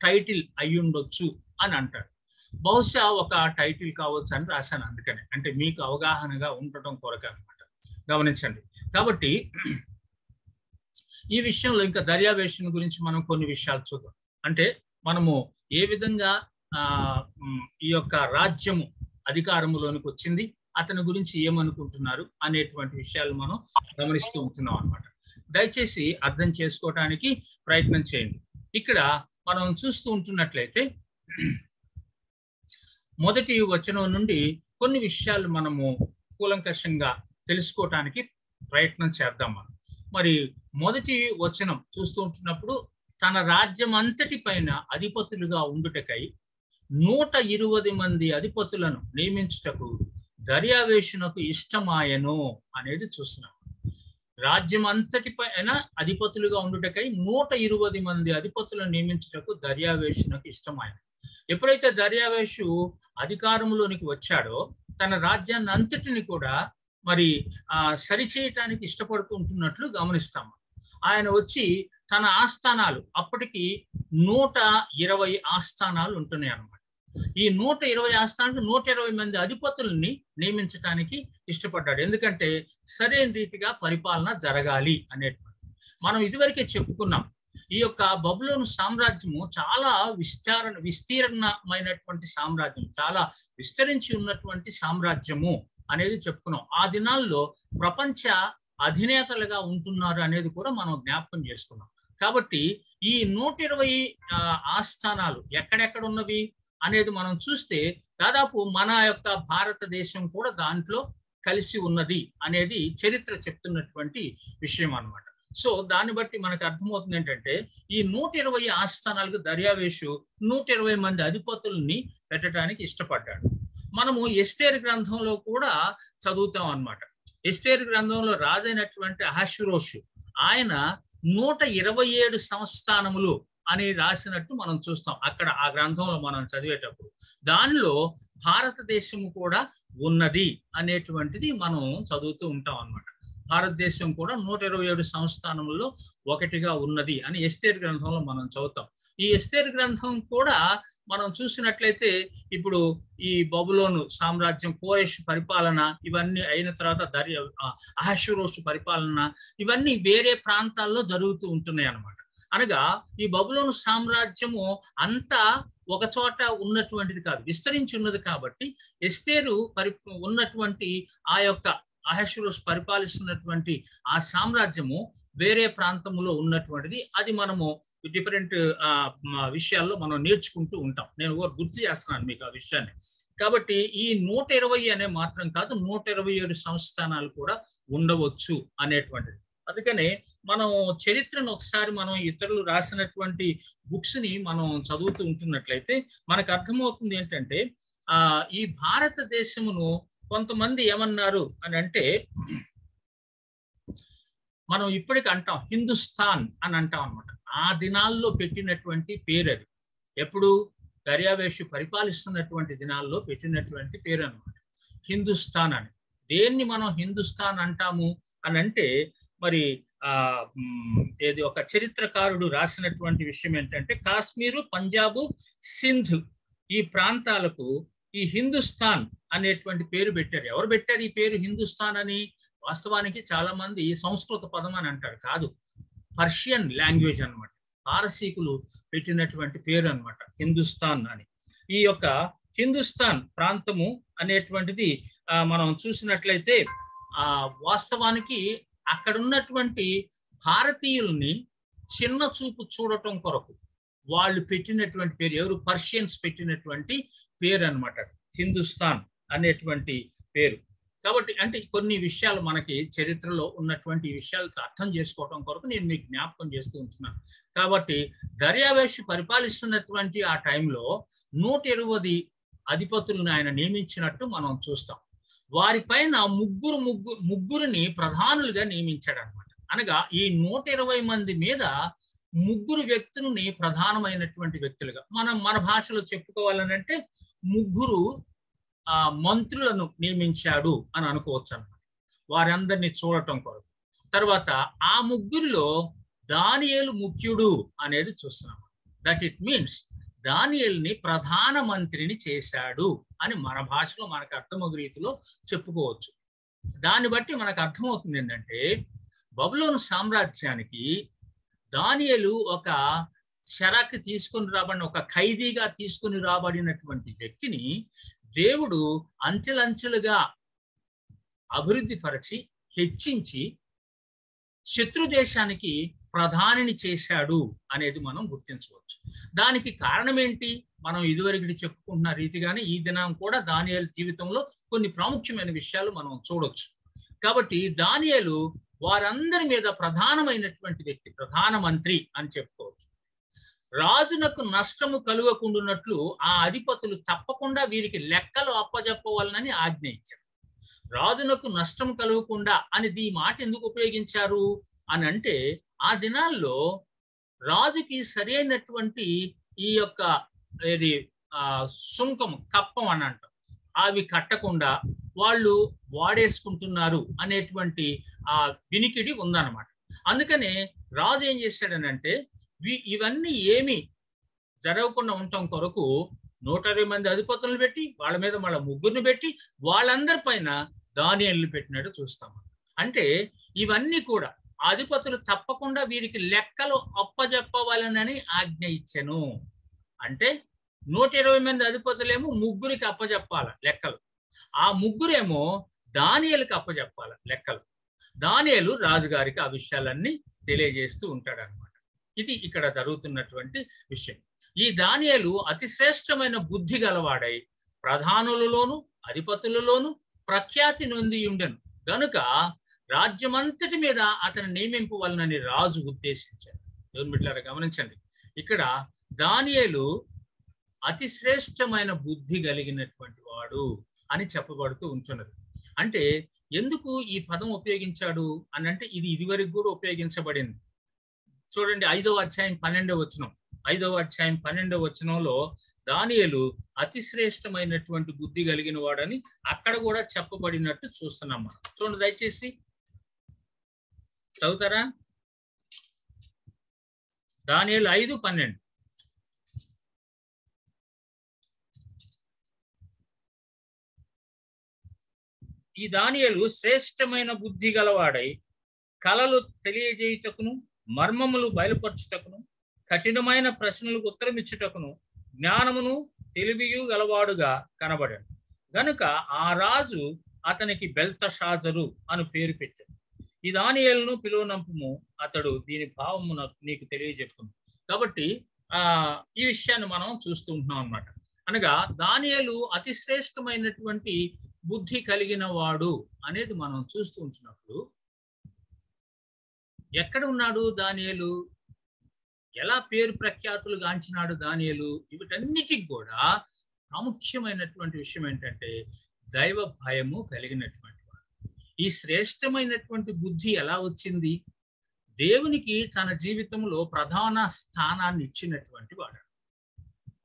[SPEAKER 1] టైటిల్ అయ్యుండొచ్చు అని అంటారు. బహుశా ఒక టైటిల్ కావచ్చు అని రాశాను, అందుకనే అంటే మీకు అవగాహనగా ఉండటం కొరకు అనమాట. గమనించండి. కాబట్టి ఈ విషయంలో ఇంకా దర్యావేషుని గురించి మనం కొన్ని విషయాలు చూద్దాం. అంటే మనము ఏ విధంగా ఈ యొక్క రాజ్యము అధికారంలోనికి వచ్చింది, అతని గురించి ఏమనుకుంటున్నారు అనేటువంటి విషయాలు మనం గమనిస్తూ ఉంటున్నాం అనమాట. దయచేసి అర్థం చేసుకోవటానికి ప్రయత్నం చేయండి. ఇక్కడ మనం చూస్తూ ఉంటున్నట్లయితే మొదటి వచనం నుండి కొన్ని విషయాలు మనము కూలంకషంగా తెలుసుకోవటానికి ప్రయత్నం చేద్దాం. మరి మొదటి వచనం చూస్తూ ఉంటున్నప్పుడు తన రాజ్యం అంతటి పైన అధిపతులుగా ఉండుటకై 120 మంది అధిపతులను నియమించుటకు దర్యావేషునకు ఇష్టమాయను అనేది చూస్తున్నాం. రాజ్యం అంతటి పైన అధిపతులుగా ఉండుటకై 120 మంది అధిపతులను నియమించుటకు దర్యావేషునకు ఇష్టమాయను. ఎప్పుడైతే దర్యావేషు అధికారంలోనికి వచ్చాడో తన రాజ్యాన్ని అంతటిని కూడా మరి సరిచేయటానికి ఇష్టపడుతూ ఉంటున్నట్లు గమనిస్తాము. ఆయన వచ్చి తన ఆస్థానాలు అప్పటికి 120 ఆస్థానాలు ఉంటున్నాయి అన్నమాట. ఈ 120 ఆస్థానాలు 120 మంది అధిపతుల్ని నియమించడానికి ఇష్టపడ్డాడు. ఎందుకంటే సరైన రీతిగా పరిపాలన జరగాలి అనేటువంటి మనం ఇదివరకే చెప్పుకున్నాం. ఈ యొక్క బబులోను సామ్రాజ్యము చాలా విస్తీర్ణమైనటువంటి సామ్రాజ్యం, చాలా విస్తరించి ఉన్నటువంటి సామ్రాజ్యము అనేది చెప్పుకున్నాం. ఆ దినాల్లో ప్రపంచ అధినేతలుగా ఉంటున్నారు అనేది కూడా మనం జ్ఞాపకం చేసుకున్నాం. కాబట్టి ఈ 120 ఆస్థానాలు ఎక్కడెక్కడ ఉన్నవి అనేది మనం చూస్తే దాదాపు మన యొక్క భారతదేశం కూడా దాంట్లో కలిసి ఉన్నది అనేది చరిత్ర చెప్తున్నటువంటి విషయం అన్నమాట. సో దాన్ని బట్టి మనకు అర్థమవుతుంది ఏంటంటే ఈ 120 ఆస్థానాలకు దర్యావేషు 120 మంది అధిపతుల్ని పెట్టడానికి ఇష్టపడ్డాడు. మనము ఎస్తేరు గ్రంథంలో కూడా చదువుతాం అన్నమాట. ఎస్తేరు గ్రంథంలో రాజైనటువంటి అహష్వేరోషు ఆయన 127 సంస్థానములు అని రాసినట్టు మనం చూస్తాం అక్కడ ఆ గ్రంథంలో మనం చదివేటప్పుడు. దానిలో భారతదేశము కూడా ఉన్నది అనేటువంటిది మనం చదువుతూ ఉంటాం అన్నమాట. భారతదేశం కూడా 127 సంస్థానంలో ఒకటిగా ఉన్నది అని ఎస్తేరు గ్రంథంలో మనం చదువుతాం. ఈ ఎస్తేరు గ్రంథం కూడా మనం చూసినట్లయితే ఇప్పుడు ఈ బబులోను సామ్రాజ్యం, కోరెష్ పరిపాలన ఇవన్నీ అయిన తర్వాత అహష్వేరోషు పరిపాలన ఇవన్నీ వేరే ప్రాంతాల్లో జరుగుతూ ఉంటున్నాయి అన్నమాట. అనగా ఈ బబులోను సామ్రాజ్యము అంతా ఒక చోట ఉన్నటువంటిది కాదు, విస్తరించి ఉన్నది. కాబట్టి ఎస్తేరు ఉన్నటువంటి ఆ యొక్క అహష్వేరోషు పరిపాలిస్తున్నటువంటి ఆ సామ్రాజ్యము వేరే ప్రాంతంలో ఉన్నటువంటిది. అది మనము డిఫరెంట్ విషయాల్లో మనం నేర్చుకుంటూ ఉంటాం. నేను గుర్తు చేస్తున్నాను మీకు ఆ విషయాన్ని. కాబట్టి ఈ 120 అనే మాత్రం కాదు, 127 సంస్థానాలు కూడా ఉండవచ్చు అనేటువంటిది. అందుకనే మనం చరిత్రను ఒకసారి మనం ఇతరులు రాసినటువంటి బుక్స్ ని మనం చదువుతూ ఉంటున్నట్లయితే మనకు అర్థమవుతుంది ఏంటంటే ఈ భారతదేశమును కొంతమంది ఏమన్నారు అని అంటే, మనం ఇప్పటికి అంటాం హిందుస్థాన్ అని అంటాం అనమాట. ఆ దినాల్లో పెట్టినటువంటి పేరు అది. ఎప్పుడు దర్యావేషు పరిపాలిస్తున్నటువంటి దినాల్లో పెట్టినటువంటి పేరు అనమాట హిందుస్థాన్ అని. దేన్ని మనం హిందుస్థాన్ అంటాము అని అంటే, మరి ఏది ఒక చరిత్రకారుడు రాసినటువంటి విషయం ఏంటంటే, కాశ్మీరు, పంజాబు, సింధ్ ఈ ప్రాంతాలకు ఈ హిందుస్థాన్ అనేటువంటి పేరు పెట్టారు. ఎవరు పెట్టారు ఈ పేరు హిందుస్థాన్ అని? వాస్తవానికి చాలా మంది సంస్కృత పదం అని అంటారు, కాదు, పర్షియన్ లాంగ్వేజ్ అన్నమాట. పారసీకులు పెట్టినటువంటి పేరు అన్నమాట హిందుస్థాన్ అని. ఈ యొక్క హిందుస్థాన్ ప్రాంతము అనేటువంటిది మనం చూసినట్లయితే వాస్తవానికి అక్కడ ఉన్నటువంటి భారతీయుల్ని చిన్న చూపు చూడటం కొరకు వాళ్ళు పెట్టినటువంటి పేరు. ఎవరు? పర్షియన్స్ పెట్టినటువంటి పేరు అన్నమాట హిందుస్థాన్ అనేటువంటి పేరు. కాబట్టి అంటే కొన్ని విషయాలు మనకి చరిత్రలో ఉన్నటువంటి విషయాలు అర్థం చేసుకోవటం కొరకు నేను మీకు జ్ఞాపకం చేస్తూ ఉంటున్నాను. కాబట్టి దర్యావేషు పరిపాలిస్తున్నటువంటి ఆ టైంలో 120 అధిపతులను ఆయన నియమించినట్టు మనం చూస్తాం. వారిపైన ముగ్గురిని ప్రధానులుగా నియమించాడు అనమాట. అనగా ఈ 120 మంది మీద 3 వ్యక్తులని ప్రధానమైనటువంటి వ్యక్తులుగా మన భాషలో చెప్పుకోవాలనంటే 3 మంత్రులను నియమించాడు అని అనుకోవచ్చు అన్నమాట, వారందరినీ చూడటం కొరకు. తర్వాత ఆ 3లో దానియేలు ముఖ్యుడు అనేది చూస్తున్నాం. దట్ ఇట్ మీన్స్ దానియేలుని ప్రధాన మంత్రిని చేశాడు అని మన భాషలో మనకు అర్థమయ్యే రీతిలో చెప్పుకోవచ్చు. దాన్ని బట్టి మనకు అర్థమవుతుంది ఏంటంటే, బబులోను సామ్రాజ్యానికి దానియేలు ఒక చెరకి తీసుకొని రాబడిన, ఒక ఖైదీగా తీసుకొని రాబడినటువంటి వ్యక్తిని దేవుడు అంచెలంచెలుగా అభివృద్ధి పరిచి హెచ్చించి శత్రు దేశానికి ప్రధానిని చేశాడు అనేది మనం గుర్తించవచ్చు. దానికి కారణం ఏంటి? మనం ఇదివరకు చెప్పుకుంటున్న రీతిగానే ఈ దినం కూడా దానియేలు జీవితంలో కొన్ని ప్రాముఖ్యమైన విషయాలు మనం చూడొచ్చు. కాబట్టి దానియేలు వారందరి మీద ప్రధానమైనటువంటి వ్యక్తి, ప్రధానమంత్రి అని చెప్పుకోవచ్చు. రాజునకు నష్టము కలుగకుండానట్లు ఆ అధిపతులు తప్పకుండా వీరికి లెక్కలు అప్పజెప్పవాలని ఆజ్ఞ ఇచ్చారు. రాజునకు నష్టం కలగకుండా అని ఈ మాట ఎందుకు ఉపయోగించారు అని అంటే, ఆ దినాల్లో రాజుకి సరైనటువంటి ఈ యొక్క సుంకం, కప్పం అని అంటాం, అవి కట్టకుండా వాళ్ళు వాడేసుకుంటున్నారు అనేటువంటి ఆ వినికిడి ఉందన్నమాట. అందుకనే రాజు ఏం చేశాడనంటే, ఇవన్నీ ఏమి జరగకుండా ఉండటం కొరకు 120 మంది అధిపతులను పెట్టి వాళ్ళ మీద మళ్ళీ 3 పెట్టి వాళ్ళందరి పైన దానియేలుని పెట్టినట్టు చూస్తాము. అంటే ఇవన్నీ కూడా అధిపతులు తప్పకుండా వీరికి లెక్కలు అప్పజెప్పవాలనని ఆజ్ఞ ఇచ్చెను. అంటే 120 మంది అధిపతులేమో 3కి అప్పజెప్పాల లెక్కలు, ఆ 3 దానియేలుకి అప్పజెప్పాల లెక్కలు. దానియేలు రాజుగారికి ఆ విషయాలన్నీ తెలియజేస్తూ ఉంటాడు అనమాట. ఇది ఇక్కడ జరుగుతున్నటువంటి విషయం. ఈ దానియేలు అతి శ్రేష్టమైన బుద్ధి గలవాడై ప్రధానులలోను అధిపతులలోను ప్రఖ్యాతి నొంది ఉండెను. గనుక రాజ్యమంతటి మీద అతను నియమింపవలనని రాజు ఉద్దేశించాడు. దేవుని బిడ్డలారా గమనించండి, ఇక్కడ దానియేలు అతి శ్రేష్టమైన బుద్ధి కలిగినటువంటి వాడు అని చెప్పబడుతూ ఉంటున్నది. అంటే ఎందుకు ఈ పదం ఉపయోగించాడు అని అంటే, ఇది ఇదివరకు కూడా ఉపయోగించబడింది. చూడండి 5వ అధ్యాయం 12వ వచనం. 5వ అధ్యాయం 12వ వచనంలో దానియేలు అతి శ్రేష్టమైనటువంటి బుద్ధి కలిగిన వాడని అక్కడ కూడా చెప్పబడినట్టు చూస్తున్నాం మనం. చూడండి దయచేసి చదువుతారా? దానియేలు 5:12. ఈ దానియేలు శ్రేష్టమైన బుద్ధి గలవాడై కలలు తెలియజేయుటకును, మర్మములు బయలుపరచుటకును, కఠినమైన ప్రశ్నలకు ఉత్తరమిచ్చుటకును జ్ఞానమును తెలివియు గలవాడుగా కనబడాడు. గనుక ఆ రాజు అతనికి బెల్తషాజరు అను పేరు పెట్టాడు. ఈ దానియేలును పిలువనంపుము, అతడు దీని భావము నీకు తెలియజెప్పును. కాబట్టి ఈ విషయాన్ని మనం చూస్తూ ఉంటున్నాం అన్నమాట. అనగా దానియేలు అతి శ్రేష్టమైనటువంటి బుద్ధి కలిగిన వాడు అనేది మనం చూస్తూ ఉంటున్నప్పుడు, ఎక్కడ ఉన్నాడు దానియేలు, ఎలా పేరు ప్రఖ్యాతులు గాంచినాడు దానియేలు, వీటన్నిటికి కూడా ప్రాముఖ్యమైనటువంటి విషయం ఏంటంటే దైవ భయము కలిగినటువంటి వాడు. ఈ శ్రేష్టమైనటువంటి బుద్ధి ఎలా వచ్చింది? దేవునికి తన జీవితంలో ప్రధాన స్థానాన్ని ఇచ్చినటువంటి వాడు.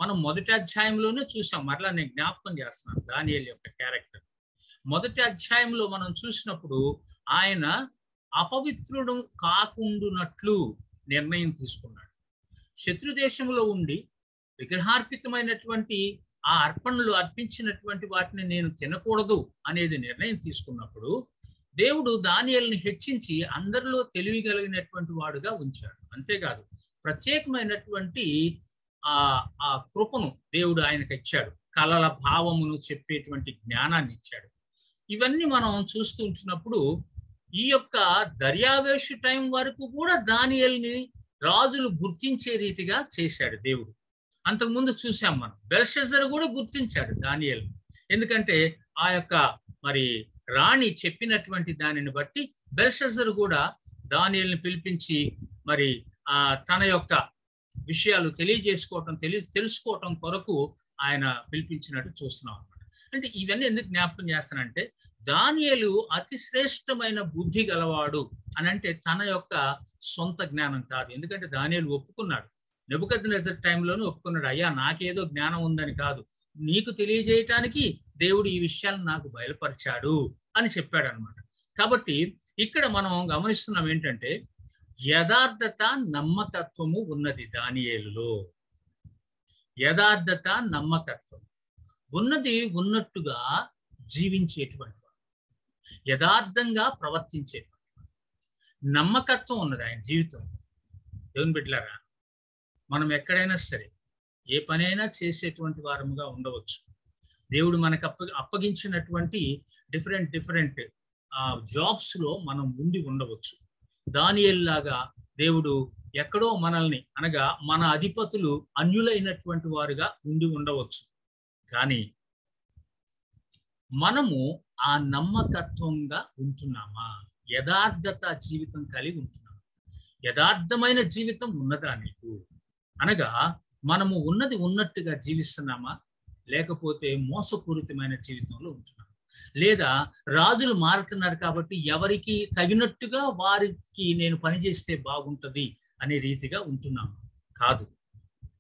[SPEAKER 1] మనం మొదటి అధ్యాయంలోనే చూసాం. మరలా నేను జ్ఞాపకం చేస్తున్నాను దానియేలు యొక్క క్యారెక్టర్. మొదటి అధ్యాయంలో మనం చూసినప్పుడు ఆయన అపవిత్రుడు కాకుండునట్లు నిర్ణయం తీసుకున్నాడు. శత్రుదేశంలో ఉండి విగ్రహార్పితమైనటువంటి ఆ అర్పణలు అర్పించినటువంటి వాటిని నేను తినకూడదు అనేది నిర్ణయం తీసుకున్నప్పుడు దేవుడు దానియేలుని హెచ్చించి అందరిలో తెలియగలిగినటువంటి వాడుగా ఉంచాడు. అంతేకాదు ప్రత్యేకమైనటువంటి ఆ కృపను దేవుడు ఆయనకు ఇచ్చాడు. కలల భావమును చెప్పేటువంటి జ్ఞానాన్ని ఇచ్చాడు. ఇవన్నీ మనం చూస్తూ ఉంటున్నప్పుడు ఈ యొక్క దర్యావేషు టైం వరకు కూడా దానియేలుని రాజులు గుర్తించే రీతిగా చేశాడు దేవుడు. అంతకుముందు చూసాం మనం, బెల్షస్సరు కూడా గుర్తించాడు దానియేలుని. ఎందుకంటే ఆ యొక్క మరి రాణి చెప్పినటువంటి దానిని బట్టి బెల్షస్సరు కూడా దానియేలుని పిలిపించి మరి తన యొక్క విషయాలు తెలుసుకోవటం కొరకు ఆయన పిలిపించినట్టు చూస్తున్నాం అన్నమాట. అంటే ఇవన్నీ ఎందుకు జ్ఞాపకం చేస్తానంటే, దానియేలు అతి శ్రేష్టమైన బుద్ధి గలవాడు అని అంటే తన యొక్క సొంత జ్ఞానం కాదు. ఎందుకంటే దానియేలు ఒప్పుకున్నాడు, నెబుకద్నెజర్ టైంలోనూ ఒప్పుకున్నాడు, అయ్యా నాకేదో జ్ఞానం ఉందని కాదు, నీకు తెలియజేయటానికి దేవుడు ఈ విషయాలను నాకు బయలుపరిచాడు అని చెప్పాడు అనమాట. కాబట్టి ఇక్కడ మనం గమనిస్తున్నాం ఏంటంటే, యథార్థత నమ్మకత్వము ఉన్నది దానియేలులో. యథార్థత నమ్మకత్వం ఉన్నది, ఉన్నట్టుగా జీవించేటువంటి వాడు, యథార్థంగా ప్రవర్తించేటువంటి వాడు, నమ్మకత్వం ఉన్నది ఆయన జీవితంలో. దేవుని బిడ్డలారా, మనం ఎక్కడైనా సరే ఏ పనైనా చేసేటువంటి వారముగా ఉండవచ్చు. దేవుడు మనకు అప్పగించినటువంటి డిఫరెంట్ జాబ్స్ లో మనం ఉండి ఉండవచ్చు. దానియేలులాగా దేవుడు ఎక్కడో మనల్ని, అనగా మన అధిపతులు అన్యులైనటువంటి వారుగా ఉండి ఉండవచ్చు. కానీ మనము ఆ నమ్మకత్వంగా ఉంటున్నామా? యథార్థత జీవితం కలిగి ఉంటున్నామా? యథార్థమైన జీవితం ఉన్నదా నీకు? అనగా మనము ఉన్నది ఉన్నట్టుగా జీవిస్తున్నామా, లేకపోతే మోసపూరితమైన జీవితంలో ఉంటున్నామా? లేదా రాజులు మారుతున్నారు కాబట్టి ఎవరికి తగినట్టుగా వారికి నేను పనిచేస్తే బాగుంటది అనే రీతిగా ఉంటున్నాము? కాదు.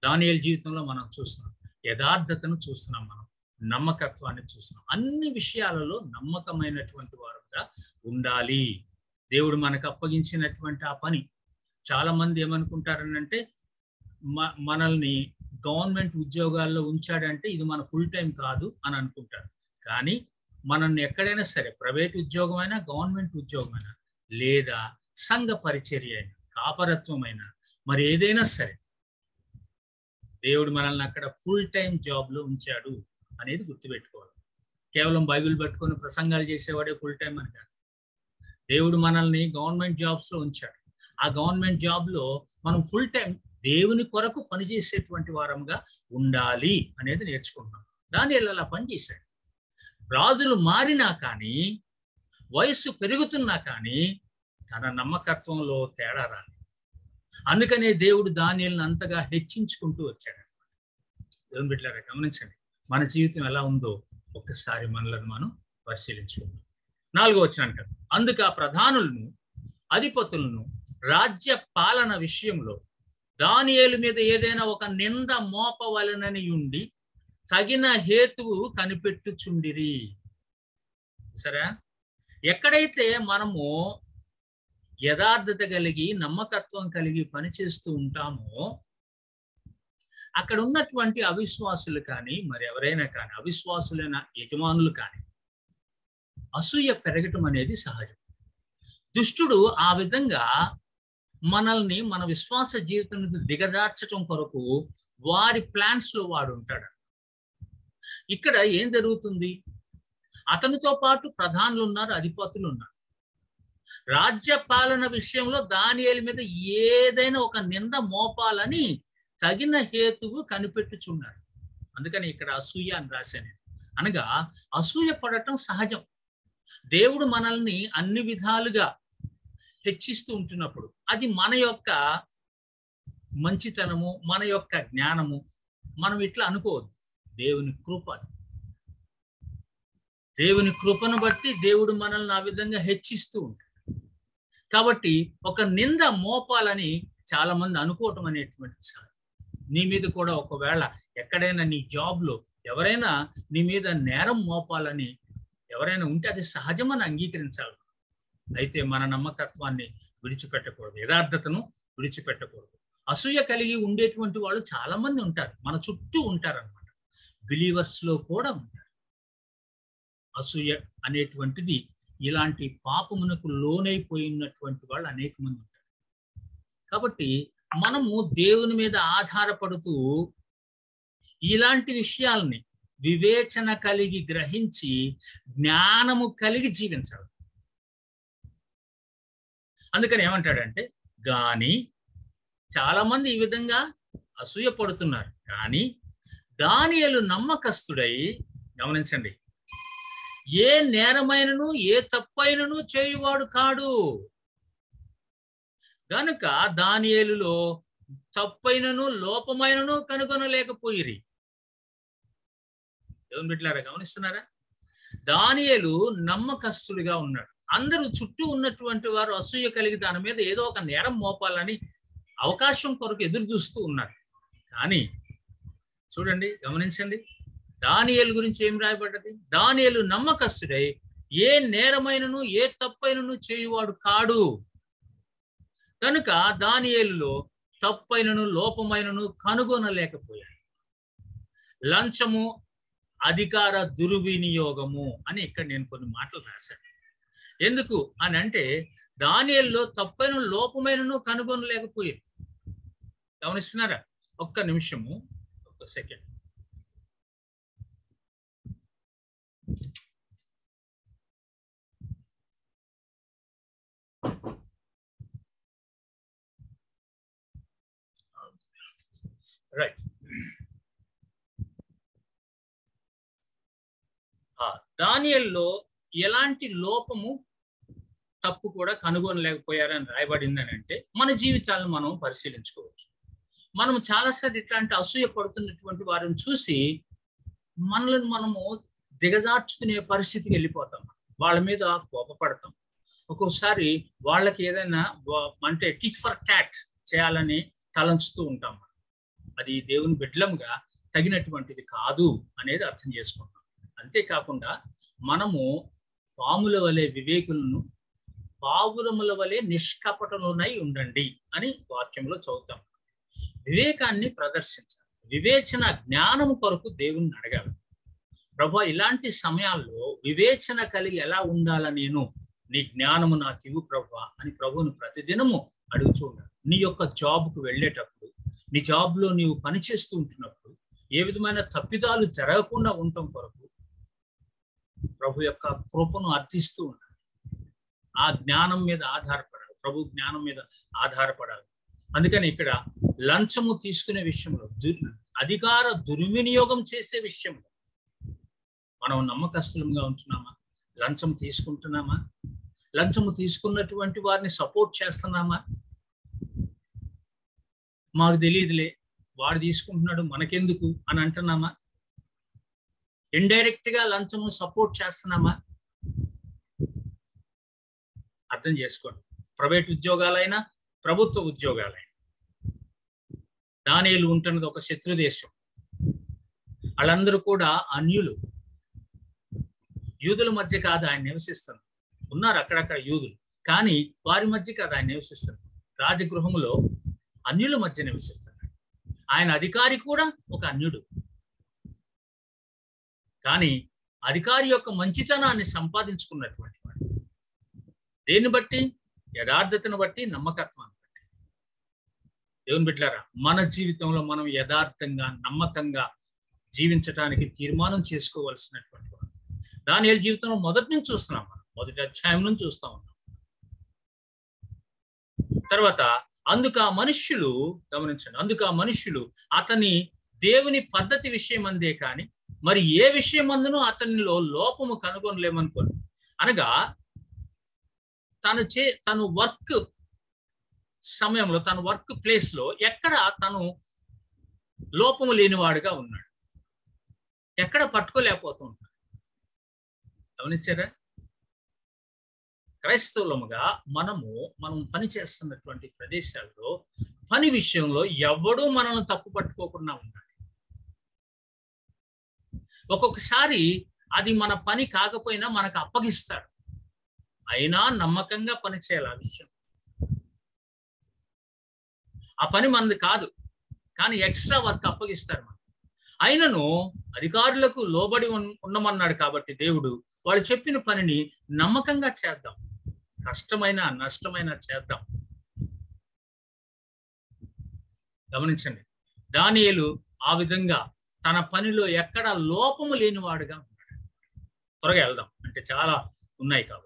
[SPEAKER 1] దానియేలు జీవితంలో మనం చూస్తున్నాం, యథార్థతను చూస్తున్నాం, మనం నమ్మకత్వాన్ని చూస్తున్నాం. అన్ని విషయాలలో నమ్మకమైనటువంటి వారుగా ఉండాలి. దేవుడు మనకు అప్పగించినటువంటి ఆ పని, చాలా మంది ఏమనుకుంటారనంటే, మనల్ని గవర్నమెంట్ ఉద్యోగాల్లో ఉంచాడంటే ఇది మన ఫుల్ టైం కాదు అని అనుకుంటారు. కానీ మనల్ని ఎక్కడైనా సరే, ప్రైవేట్ ఉద్యోగమైనా గవర్నమెంట్ ఉద్యోగమైనా లేదా సంఘ పరిచర్య అయినా కాపరత్వం అయినా మరి ఏదైనా సరే, దేవుడు మనల్ని అక్కడ ఫుల్ టైం జాబ్ లో ఉంచాడు అనేది గుర్తుపెట్టుకోవాలి. కేవలం బైబిల్ పట్టుకొని ప్రసంగాలు చేసేవాడే ఫుల్ టైం అని కాదు. దేవుడు మనల్ని గవర్నమెంట్ జాబ్స్ లో ఉంచాడు. ఆ గవర్నమెంట్ జాబ్ లో మనం ఫుల్ టైం దేవుని కొరకు పనిచేసేటువంటి వారంగా ఉండాలి అనేది నేర్చుకుంటున్నాం. దానియేలు అలా పనిచేశాడు. రాజులు మారినా కానీ వయస్సు పెరుగుతున్నా కానీ తన నమ్మకత్వంలో తేడా రాలేదు. అందుకనే దేవుడు దానియేలును అంతగా హెచ్చించుకుంటూ వచ్చాడు. దేవుని బిడ్డలారా గమనించండి, మన జీవితం ఎలా ఉందో ఒక్కసారి మనలను మనం పరిశీలించుకుందాం. 4వ వచనం, అందుకు ఆ ప్రధానులను అధిపతులను రాజ్య పాలన విషయంలో దానియేలు మీద ఏదైనా ఒక నింద మోపవలనని ఉండి తగిన హేతువు కనిపెట్టుచుండిరి. సరే, ఎక్కడైతే మనము యథార్థత కలిగి నమ్మకత్వం కలిగి పనిచేస్తూ ఉంటామో అక్కడ ఉన్నటువంటి అవిశ్వాసులు కానీ మరి ఎవరైనా కానీ అవిశ్వాసులైన యజమానులు కానీ అసూయ పెరగటం అనేది సహజం. దుష్టుడు ఆ విధంగా మనల్ని మన విశ్వాస జీవితం నుంచి దిగదార్చడం కొరకు వారి ప్లాన్స్ లో వాడు ఉంటాడు. ఇక్కడ ఏం జరుగుతుంది? అతనితో పాటు ప్రధానులు ఉన్నారు, అధిపతులు ఉన్నారు. రాజ్య పాలన విషయంలో దానియేలు మీద ఏదైనా ఒక నింద మోపాలని తగిన హేతువు కనిపెట్టుచున్నారు. అందుకని ఇక్కడ అసూయ అని రాశాను. అనగా అసూయ పడటం సహజం. దేవుడు మనల్ని అన్ని విధాలుగా హెచ్చిస్తూ ఉంటున్నప్పుడు అది మన యొక్క మంచితనము, మన యొక్క జ్ఞానము. మనం ఇట్లా అనుకోవద్దు. దేవుని కృప, దేవుని కృపను బట్టి దేవుడు మనల్ని ఆ విధంగా హెచ్చిస్తూ ఉంటాడు. కాబట్టి ఒక నింద మోపాలని చాలా మంది అనుకోవటం అనేటువంటి సహజం. నీ మీద కూడా ఒకవేళ ఎక్కడైనా నీ జాబ్లో ఎవరైనా నీ మీద నేరం మోపాలని ఎవరైనా ఉంటే అది సహజమని అంగీకరించాలి. అయితే మన నమ్మకత్వాన్ని విడిచిపెట్టకూడదు, యథార్థతను విడిచిపెట్టకూడదు. అసూయ కలిగి ఉండేటువంటి వాళ్ళు చాలా మంది ఉంటారు, మన చుట్టూ ఉంటారన్నమాట. బిలీవర్స్ లో కూడా ఉంటారు. అసూయ అనేటువంటిది ఇలాంటి పాపమునకు లోనైపోయినటువంటి వాళ్ళు అనేక మంది ఉంటారు. కాబట్టి మనము దేవుని మీద ఆధారపడుతూ ఇలాంటి విషయాల్ని వివేచన కలిగి గ్రహించి జ్ఞానము కలిగి జీవించాలి. అందుకని ఏమంటాడంటే, గాని చాలా మంది ఈ విధంగా అసూయ పడుతున్నారు, కానీ దానియేలు నమ్మకస్తుడై, గమనించండి, ఏ నేరమైనను ఏ తప్పైనను చేయువాడు కాడు గనుక దానియేలులో తప్పైనను లోపమైనను కనుగొనలేకపోయిరి. దేవుని బిడ్డలారా గమనిస్తున్నారా? దానియేలు నమ్మకస్తుడిగా ఉన్నాడు. అందరూ చుట్టూ ఉన్నటువంటి వారు అసూయ కలిగి దాని మీద ఏదో ఒక నేరం మోపాలని అవకాశం కొరకు ఎదురు చూస్తూ ఉన్నారు. కానీ చూడండి, గమనించండి, దానియేలు గురించి ఏం రాయబడ్డది? దానియేలు నమ్మకస్తుడై ఏ నేరమైనను ఏ తప్పైనను చేయువాడు కాడు కనుక దానియేలులో తప్పైనను లోపమైనను కనుగొనలేకపోయాడు. లంచము, అధికార దుర్వినియోగము అని ఇక్కడ నేను కొన్ని మాటలు రాశాను. ఎందుకు అని అంటే, దానియేలులో తప్పైన లోపమైనను కనుగొనలేకపోయారు. గమనిస్తున్నారా? ఒక్క నిమిషము, ఒక్క సెకండ్. రైట్. దానియేలులో ఎలాంటి లోపము తప్పు కూడా కనుగొనలేకపోయారని రాయబడిందని అంటే, మన జీవితాలను మనం పరిశీలించుకోవచ్చు. మనం చాలాసార్లు ఇట్లాంటి అసూయ పడుతున్నటువంటి వారిని చూసి మనల్ని మనము దిగజార్చుకునే పరిస్థితికి వెళ్ళిపోతాం. వాళ్ళ మీద కోపపడతాం. ఒక్కోసారి వాళ్ళకి ఏదైనా అంటే టిట్ ఫర్ టాట్ చేయాలని తలంచుతూ ఉంటాం. అది దేవుని బిడ్డలంగా తగినటువంటిది కాదు అనేది అర్థం చేసుకుంటాం. అంతేకాకుండా మనము పాముల వలె వివేకులను, పావురముల వలె నిష్కపటనునై ఉండండి అని వాక్యంలో చదువుతాం. వివేకాన్ని ప్రదర్శించాలి. వివేచన జ్ఞానము కొరకు దేవుణ్ణి అడగాలి. ప్రభు, ఇలాంటి సమయాల్లో వివేచన కలిగి ఎలా ఉండాల నేను, నీ జ్ఞానము నాకు ఇవ్వు ప్రభు అని ప్రభువుని ప్రతిదినము అడుగుతూ ఉండాలి. నీ యొక్క జాబ్కు వెళ్ళేటప్పుడు, నీ జాబ్లో నీవు పనిచేస్తూ ఉంటున్నప్పుడు ఏ విధమైన తప్పిదాలు జరగకుండా ఉండటం కొరకు ప్రభు యొక్క కృపను అర్థిస్తూ ఉండాలి. ఆ జ్ఞానం మీద ఆధారపడాలి, ప్రభు జ్ఞానం మీద ఆధారపడాలి. అందుకని ఇక్కడ లంచము తీసుకునే విషయంలో, అధికార దుర్వినియోగం చేసే విషయంలో మనం నమ్మకస్తులంగా ఉంటున్నామా, లంచం తీసుకుంటున్నామా? లంచము తీసుకున్నటువంటి వారిని సపోర్ట్ చేస్తున్నామా? మాకు తెలియదులే, వాడు తీసుకుంటున్నాడు మనకెందుకు అని అంటున్నామా? ఇండైరెక్ట్ గా లంచము సపోర్ట్ చేస్తున్నామా? అర్థం చేసుకోండి. ప్రైవేట్ ఉద్యోగాలైనా ప్రభుత్వ ఉద్యోగాలైనా దానియేలు ఉంటున్నది ఒక శత్రు దేశం. వాళ్ళందరూ కూడా అన్యులు, యూదుల మధ్య కాదు ఆయన నివసిస్తున్నారు. ఉన్నారు అక్కడక్కడ యూదులు, కానీ వారి మధ్య కాదు ఆయన నివసిస్తున్నారు. రాజగృహములో అన్యుల మధ్య నివసిస్తున్నారు. ఆయన అధికారి కూడా ఒక అన్యుడు, కానీ అధికారి యొక్క మంచితనాన్ని సంపాదించుకున్నటువంటి వాడు. దేన్ని బట్టి? యథార్థతను బట్టి, నమ్మకత్వాన్ని బట్టి. దేవుని బిడ్డలారా, మన జీవితంలో మనం యథార్థంగా నమ్మకంగా జీవించడానికి తీర్మానం చేసుకోవాల్సినటువంటి వాడు. దానియేలు జీవితంలో మొదటి నుంచి చూస్తున్నాం, మనం మొదటి అధ్యాయం నుంచి చూస్తా ఉన్నాం. తర్వాత అందుకు ఆ మనుష్యులు, గమనించండి, అందుకు ఆ మనుష్యులు అతని దేవుని పద్ధతి విషయం అందే కానీ మరి ఏ విషయం అందునూ అతనిలో లోపము కనుగొనలేమనుకోండి. అనగా తను వర్క్ సమయంలో, తన వర్క్ ప్లేస్ లో ఎక్కడ తను లోపము లేనివాడుగా ఉన్నాడు, ఎక్కడ పట్టుకోలేకపోతున్నాడు. గమనించారా? క్రైస్తవులముగా మనం పని చేస్తున్నటువంటి ప్రదేశాల్లో పని విషయంలో ఎవడూ మనల్ని తప్పు పట్టుకోకుండా ఉండాలి. ఒక్కొక్కసారి అది మన పని కాకపోయినా మనకు అప్పగిస్తాడు, అయినా నమ్మకంగా పని చేయాలి. ఆ విషయం, ఆ పని మనది కాదు, కానీ ఎక్స్ట్రా వర్క్ అప్పగిస్తాడు మనం. అయినను అధికారులకు లోబడి ఉండమన్నాడు కాబట్టి దేవుడు వాళ్ళు చెప్పిన పనిని నమ్మకంగా చేద్దాం, కష్టమైన నష్టమైన చేద్దాం. గమనించండి, దానియేలు ఆ విధంగా తన పనిలో ఎక్కడ లోపము లేనివాడుగా ఉన్నాడు. త్వరగా వెళ్దాం, అంటే చాలా ఉన్నాయి కాబట్టి.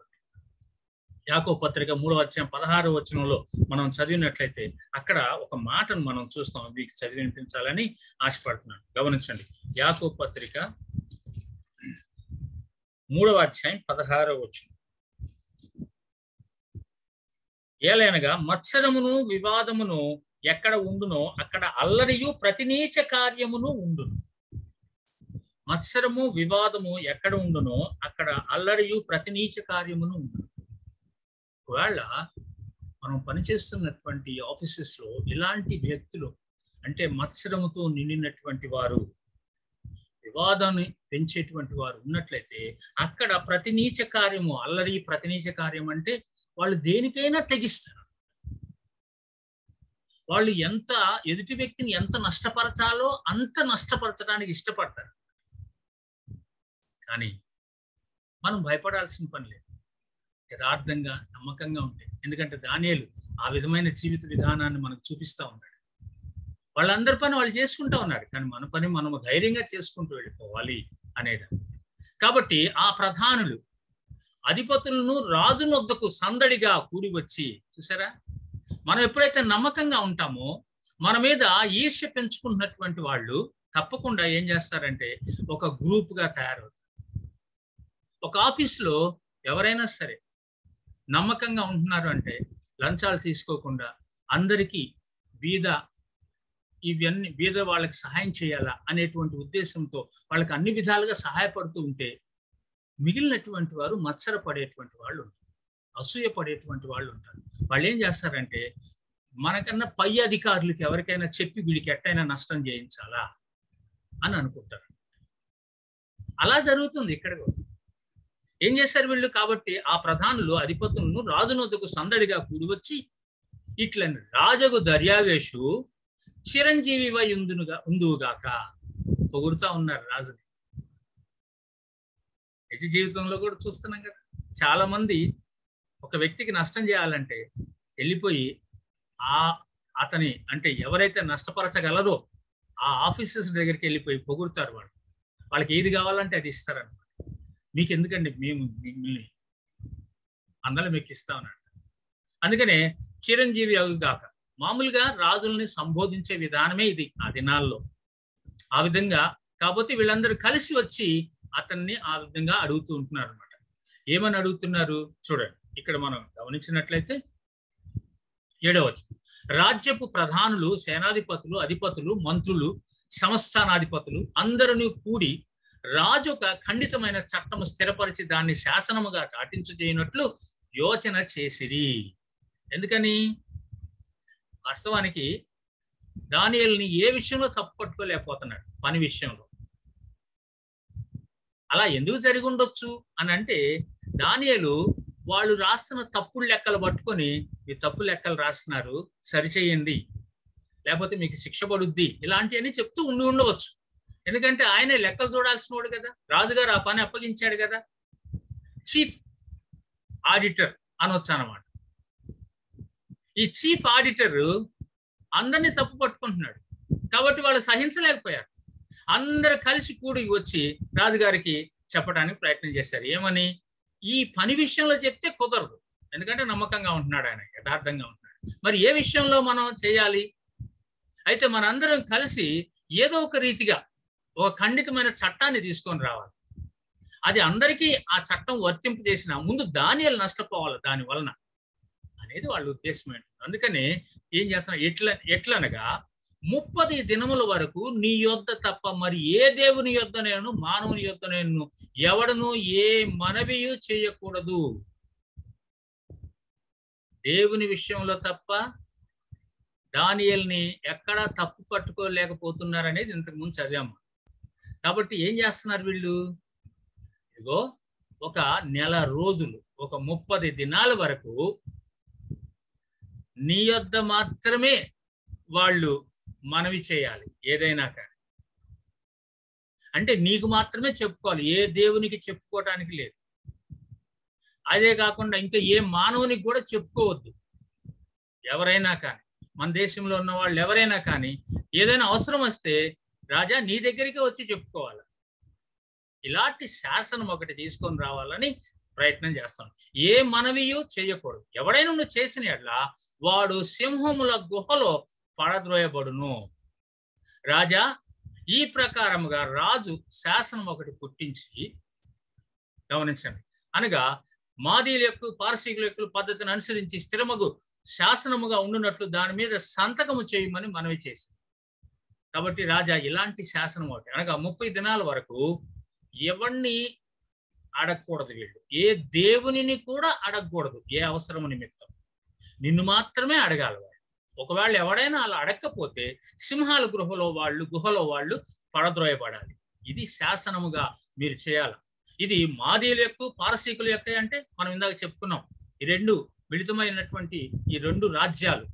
[SPEAKER 1] యాకోబు పత్రిక 3వ అధ్యాయం 16వ వచనంలో మనం చదివినట్లయితే అక్కడ ఒక మాటను మనం చూస్తాం. మీకు చదివి వినిపించాలని ఆశపడుతున్నాను. గమనించండి, యాకోబు పత్రిక 3వ అధ్యాయం 16వ వచనం. ఏలైనగా మత్సరమును వివాదమును ఎక్కడ ఉండునో అక్కడ అల్లరియు ప్రతినీచ కార్యమును ఉండును. మత్సరము వివాదము ఎక్కడ ఉండునో అక్కడ అల్లరియు ప్రతినీచ కార్యమును ఉండును. ఒకవేళ మనం పనిచేస్తున్నటువంటి ఆఫీసెస్ లో ఇలాంటి వ్యక్తులు, అంటే మత్సరముతో నిండినటువంటి వారు, వివాదాన్ని పెంచేటువంటి వారు ఉన్నట్లయితే అక్కడ ప్రతినీచ కార్యము, అల్లరి ప్రతినీచ కార్యం అంటే వాళ్ళు దేనికైనా తెగిస్తారు. వాళ్ళు ఎదుటి వ్యక్తిని ఎంత నష్టపరచాలో అంత నష్టపరచడానికి ఇష్టపడతారు. కానీ మనం భయపడాల్సిన పని లేదు, యథార్థంగా నమ్మకంగా ఉంటే. ఎందుకంటే దానియేలు ఆ విధమైన జీవిత విధానాన్ని మనకు చూపిస్తూ ఉన్నాడు. వాళ్ళందరి పని వాళ్ళు చేసుకుంటూ ఉన్నారు, కానీ మన పని మనము ధైర్యంగా చేసుకుంటూ వెళ్ళిపోవాలి అనేది. కాబట్టి ఆ ప్రధానులు అధిపతులను రాజునొద్దకు సందడిగా కూడి వచ్చి, చూసారా, మనం ఎప్పుడైతే నమ్మకంగా ఉంటామో మన మీద ఈర్ష్య పెంచుకుంటున్నటువంటి వాళ్ళు తప్పకుండా ఏం చేస్తారంటే ఒక గ్రూప్గా తయారవుతారు. ఒక ఆఫీస్లో ఎవరైనా సరే నమ్మకంగా ఉంటున్నారు అంటే లంచాలు తీసుకోకుండా అందరికీ బీద వాళ్ళకి సహాయం చేయాలా అనేటువంటి ఉద్దేశంతో వాళ్ళకి అన్ని విధాలుగా సహాయపడుతూ ఉంటే మిగిలినటువంటి వారు మత్సరపడేటువంటి వాళ్ళు ఉంటారు, అసూయ పడేటువంటి వాళ్ళు ఉంటారు. వాళ్ళు ఏం చేస్తారంటే మనకన్నా పై అధికారులకి ఎవరికైనా చెప్పి వీడికి ఎట్టయినా నష్టం చేయించాలా అని అనుకుంటారు. అలా జరుగుతుంది ఇక్కడ కూడా. ఏం చేశారు వీళ్ళు? కాబట్టి ఆ ప్రధానులు అధిపతులను రాజునొద్దకు సందడిగా కూడి వచ్చి ఇట్లని, రాజగు దర్యావేషు చిరంజీవివై ఉందువుగాక, పొగుడుతా ఉన్నారు రాజుని. నిజ జీవితంలో కూడా చూస్తున్నాం కదా, చాలా మంది ఒక వ్యక్తికి నష్టం చేయాలంటే వెళ్ళిపోయి అతని, అంటే ఎవరైతే నష్టపరచగలరో ఆ ఆఫీసర్స్ దగ్గరికి వెళ్ళిపోయి పొగుడుతారు. వాళ్ళకి ఏది కావాలంటే అది ఇస్తారన్నమాట. మీకు ఎందుకండి, మేము మిమ్మల్ని అందరం ఎక్కిస్తా ఉన్నాడు. అందుకనే చిరంజీవి అవుగాక. మామూలుగా రాజుల్ని సంబోధించే విధానమే ఇది ఆ దినాల్లో. ఆ విధంగా కాబట్టి వీళ్ళందరూ కలిసి వచ్చి అతన్ని ఆ విధంగా అడుగుతూ ఉంటున్నారు అనమాట. ఏమని అడుగుతున్నారు చూడండి. ఇక్కడ మనం గమనించినట్లయితే 7వ వచనం, రాజ్యపు ప్రధానులు, సేనాధిపతులు, అధిపతులు, మంత్రులు, సంస్థానాధిపతులు అందరూ కూడి రాజు ఒక ఖండితమైన చట్టము స్థిరపరిచి దాన్ని శాసనముగా చాటించు చేయనట్లు యోచన చేసిరి. ఎందుకని? వాస్తవానికి దానియేలుని ఏ విషయంలో తప్పు పట్టుకోలేకపోతున్నాడు, పని విషయంలో. అలా ఎందుకు జరిగి ఉండొచ్చు అని అంటే, దానియేలు వాళ్ళు రాస్తున్న తప్పుడు లెక్కలు పట్టుకొని, మీ తప్పు లెక్కలు రాస్తున్నారు, సరిచేయండి, లేకపోతే మీకు శిక్ష పడుద్ది, ఇలాంటివన్నీ చెప్తూ ఉండవచ్చు. ఎందుకంటే ఆయనే లెక్కలు చూడాల్సిన వాడు కదా, రాజుగారు ఆ పని అప్పగించాడు కదా. చీఫ్ ఆడిటర్ అనొచ్చు అన్నమాట. ఈ చీఫ్ ఆడిటర్ అందరినీ తప్పు పట్టుకుంటున్నాడు కాబట్టి వాళ్ళు సహించలేకపోయారు. అందరు కలిసి కూడి వచ్చి రాజుగారికి చెప్పడానికి ప్రయత్నం చేశారు. ఏమని? ఈ పని విషయంలో చెప్తే కుదరదు, ఎందుకంటే నమ్మకంగా ఉంటున్నాడు ఆయన, యథార్థంగా ఉంటున్నాడు. మరి ఏ విషయంలో మనం చేయాలి? అయితే మనందరం కలిసి ఏదో ఒక రీతిగా ఒక ఖండితమైన చట్టాన్ని తీసుకొని రావాలి. అది అందరికీ ఆ చట్టం వర్తింపు చేసిన ముందు దానియేలు నష్టపోవాలి దాని వలన అనేది వాళ్ళ ఉద్దేశం ఏంటి. అందుకనే ఏం చేస్తున్నా, ఎట్లనగా 30 దినముల వరకు నీ యొద్ద తప్ప మరి ఏ దేవుని యొద్ద నేను మానవుని యొద్ద నేను ఎవడను ఏ మనవియు చేయకూడదు. దేవుని విషయంలో తప్ప దానియేలుని ఎక్కడా తప్పు పట్టుకోలేకపోతున్నారనేది ఇంతకుముందు చదివాము. కాబట్టి ఏం చేస్తున్నారు వీళ్ళు? ఇదిగో ఒక నెల రోజులు, ఒక 30 దినాల వరకు నీ యొద్ద మాత్రమే వాళ్ళు మనవి చేయాలి, ఏదైనా కానీ. అంటే నీకు మాత్రమే చెప్పుకోవాలి, ఏ దేవునికి చెప్పుకోవటానికి లేదు. అదే కాకుండా ఇంకా ఏ మానవునికి కూడా చెప్పుకోవద్దు. ఎవరైనా కానీ, మన దేశంలో ఉన్న వాళ్ళు ఎవరైనా కానీ ఏదైనా అవసరం వస్తే రాజా నీ దగ్గరికి వచ్చి చెప్పుకోవాలి. ఇలాంటి శాసనం ఒకటి తీసుకొని రావాలని ప్రయత్నం చేస్తాం. ఏ మనవియు చేయకూడదు. ఎవడైనా నువ్వు చేసిన ఎట్లా వాడు సింహముల గుహలో పడద్రోయబడును. రాజా ఈ ప్రకారముగా రాజు శాసనం ఒకటి పుట్టించి, గమనించండి, అనగా మాదీయుల యొక్క పారసీకుల యొక్క పద్ధతిని అనుసరించి స్థిరమగు శాసనముగా ఉండునట్లు దాని మీద సంతకము చేయమని మనవి చేసింది. కాబట్టి రాజా ఇలాంటి శాసనం ఒకటి, అనగా 30 దినాల వరకు ఎవరిని అడగకూడదు. వీళ్ళు ఏ దేవునిని కూడా అడగకూడదు. ఏ అవసరము నిమిత్తం నిన్ను మాత్రమే అడగాలి వాళ్ళు. ఒకవేళ ఎవడైనా అలా అడగకపోతే సింహాల గుహలో వాళ్ళు పడద్రోయబడాలి. ఇది శాసనముగా మీరు చేయాలి. ఇది మాదీయుల యొక్క పారసీకుల యొక్క అంటే మనం ఇందాక చెప్పుకున్నాం, ఈ రెండు మిళితమైనటువంటి ఈ రెండు రాజ్యాలు,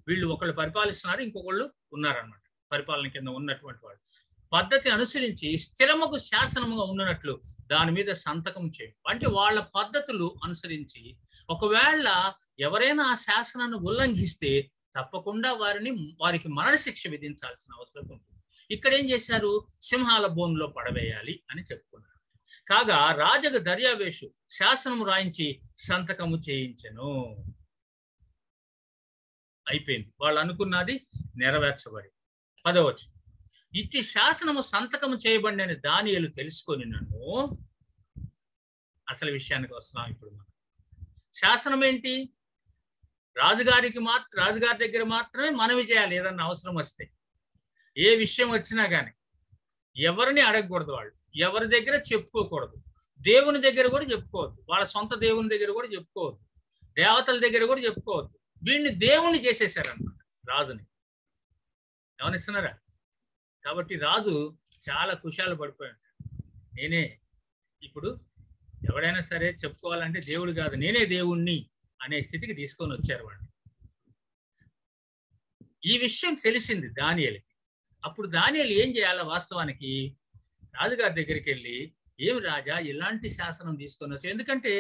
[SPEAKER 1] వీళ్ళు ఒకళ్ళు పరిపాలిస్తున్నారు, ఇంకొకళ్ళు ఉన్నారనమాట పరిపాలన కింద ఉన్నటువంటి వాళ్ళు. పద్ధతి అనుసరించి స్థిరముకు శాసనముగా ఉన్నట్లు దాని మీద సంతకం చేయం. అంటే వాళ్ళ పద్ధతులు అనుసరించి ఒకవేళ ఎవరైనా ఆ శాసనాన్ని ఉల్లంఘిస్తే తప్పకుండా వారికి మరణశిక్ష విధించాల్సిన అవసరం ఉంటుంది. ఇక్కడ ఏం చేశారు? సింహాల బోన్లో పడవేయాలి అని చెప్పుకున్నారు. కాగా రాజగు దర్యావేషు శాసనము రాయించి సంతకము చేయించెను. అయిపోయింది, వాళ్ళు అనుకున్నది నెరవేర్చబడి. 10వ వచనం, ఇట్టి శాసనము సంతకము చేయబడినని దానియేలు తెలుసుకొని నన్ను, అసలు విషయానికి వస్తున్నాం ఇప్పుడు మనం. శాసనం ఏంటి? రాజుగారి దగ్గర మాత్రమే మనవి చేయాలి. ఏదన్నా అవసరం వస్తే, ఏ విషయం వచ్చినా కానీ ఎవరిని అడగకూడదు, వాళ్ళు ఎవరి దగ్గర చెప్పుకోకూడదు, దేవుని దగ్గర కూడా చెప్పుకోవద్దు, వాళ్ళ సొంత దేవుని దగ్గర కూడా చెప్పుకోవద్దు, దేవతల దగ్గర కూడా చెప్పుకోవద్దు. వీడిని దేవుణ్ణి చేసేసారన్నమాట రాజుని. గమనిస్తున్నారా? కాబట్టి రాజు చాలా కుశాలు పడిపోయాడు. నేనే ఇప్పుడు ఎవడైనా సరే చెప్పుకోవాలంటే దేవుడు కాదు, నేనే దేవుణ్ణి అనే స్థితికి తీసుకొని వచ్చారు వాళ్ళు. ఈ విషయం తెలిసింది దానియేలుకి. అప్పుడు దానియేలు ఏం చేయాలి? వాస్తవానికి రాజుగారి దగ్గరికి వెళ్ళి, ఏమి రాజా ఇలాంటి శాసనం తీసుకొని వచ్చారు? ఎందుకంటే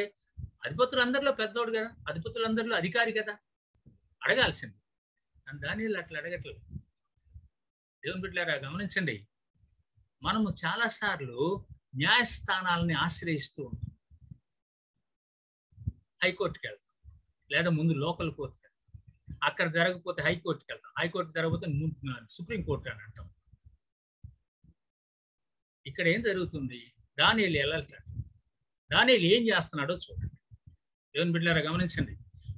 [SPEAKER 1] అధిపతులందరిలో పెద్దోడు కదా, అధిపతులందరిలో అధికారి కదా, అడగాల్సింది. దానియేలు అట్లా అడగట్లేదు. దేవుని బిడ్డలారా గమనించండి, మనము చాలాసార్లు న్యాయస్థానాలని ఆశ్రయిస్తూ ఉంటాం. హైకోర్టుకి వెళ్తాం, లేదా ముందు లోకల్ కోర్టుకి వెళ్తాం, అక్కడ జరగకపోతే హైకోర్టుకి వెళ్తాం, హైకోర్టు జరగకపోతే సుప్రీంకోర్టు అని అంటాం. ఇక్కడ ఏం జరుగుతుంది? దానియేలు వెళ్ళాలి. దానియేలు ఏం చేస్తున్నాడో చూడండి. దేవుని బిడ్డలారా గమనించండి.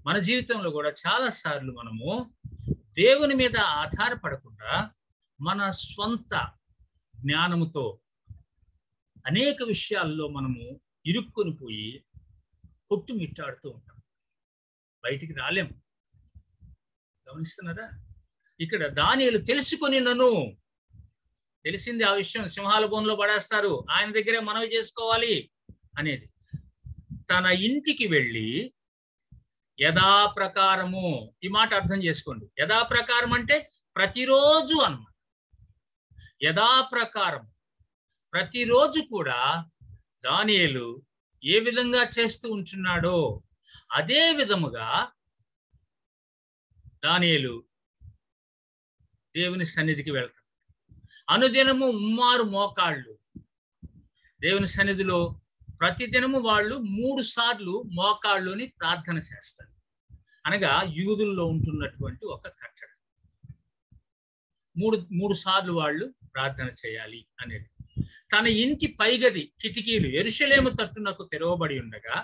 [SPEAKER 1] మన జీవితంలో కూడా చాలా సార్లు మనము దేవుని మీద ఆధారపడకుండా మన స్వంత జ్ఞానముతో అనేక విషయాల్లో మనము ఇరుక్కొని పోయి కొట్టుమిట్టాడుతూ ఉంటాం, బయటికి రాలేము. గమనిస్తున్నారా? ఇక్కడ దానియేలు తెలుసుకొని నన్ను తెలిసింది ఆ విషయం, సింహాల బోన్లో పడేస్తారు, ఆయన దగ్గరే మనవి చేసుకోవాలి అనేది. తన ఇంటికి వెళ్ళి యథాప్రకారము, ఈ మాట అర్థం చేసుకోండి, యథాప్రకారం అంటే ప్రతిరోజు అన్నమాట. యథాప్రకారం ప్రతిరోజు కూడా దానియేలు ఏ విధంగా చేస్తూ ఉంటున్నాడో అదే విధముగా దానియేలు దేవుని సన్నిధికి వెళ్తాడు. అనుదినము ముమ్మారు మోకాళ్ళు దేవుని సన్నిధిలో ప్రతిదినము వాళ్ళు 3 సార్లు మోకాళ్ళుని ప్రార్థన చేస్తారు. అనగా యూదుల్లో ఉంటున్నటువంటి ఒక కట్టడ. మూడు సార్లు వాళ్ళు ప్రార్థన చేయాలి అనేది. తన ఇంటి పైగది కిటికీలు యెరూషలేము తట్టునకు తెరవబడి ఉండగా,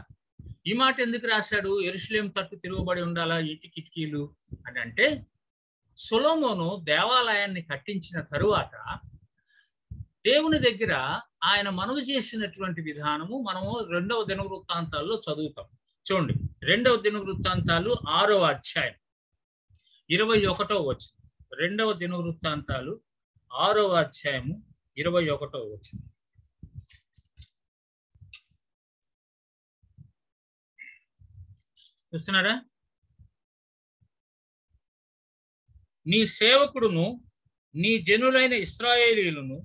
[SPEAKER 1] ఈ మాట ఎందుకు రాశాడు? యెరూషలేము తట్టు తెరవబడి ఉండాలా ఇంటి కిటికీలు అని అంటే, సొలొమోను దేవాలయాన్ని కట్టించిన తరువాత దేవుని దగ్గర ఆయన మనవి చేసినటువంటి విధానము మనము 2వ దినవృత్తాంతాల్లో చదువుతాం. చూడండి, 2వ దినవృత్తాంతాలు 6వ అధ్యాయం 21వ వచనం. 2వ దినవృత్తాంతాలు 6వ అధ్యాయము 21వ వచనం. చూస్తున్నారా? నీ సేవకుడును నీ జనులైన ఇశ్రాయేలీయులను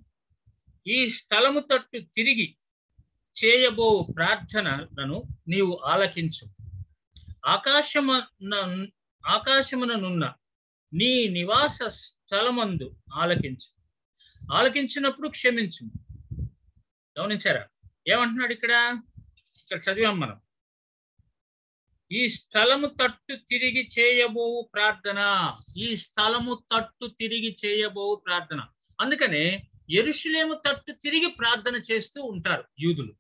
[SPEAKER 1] ఈ స్థలము తట్టు తిరిగి చేయబో ప్రార్థనలను నీవు ఆలకించు. ఆకాశముననున్న నీ నివాస స్థలమందు ఆలకించు. ఆలకించినప్పుడు క్షమించు. గమనించారా ఏమంటున్నాడు ఇక్కడ? ఇక్కడ చదివాం మనం. ఈ స్థలము తట్టు తిరిగి చేయబోవు ప్రార్థన, ఈ స్థలము తట్టు తిరిగి చేయబోవు ప్రార్థన. అందుకనే యెరూషలేము తట్టు తిరిగి ప్రార్థన చేస్తూ ఉంటారు యూదులు.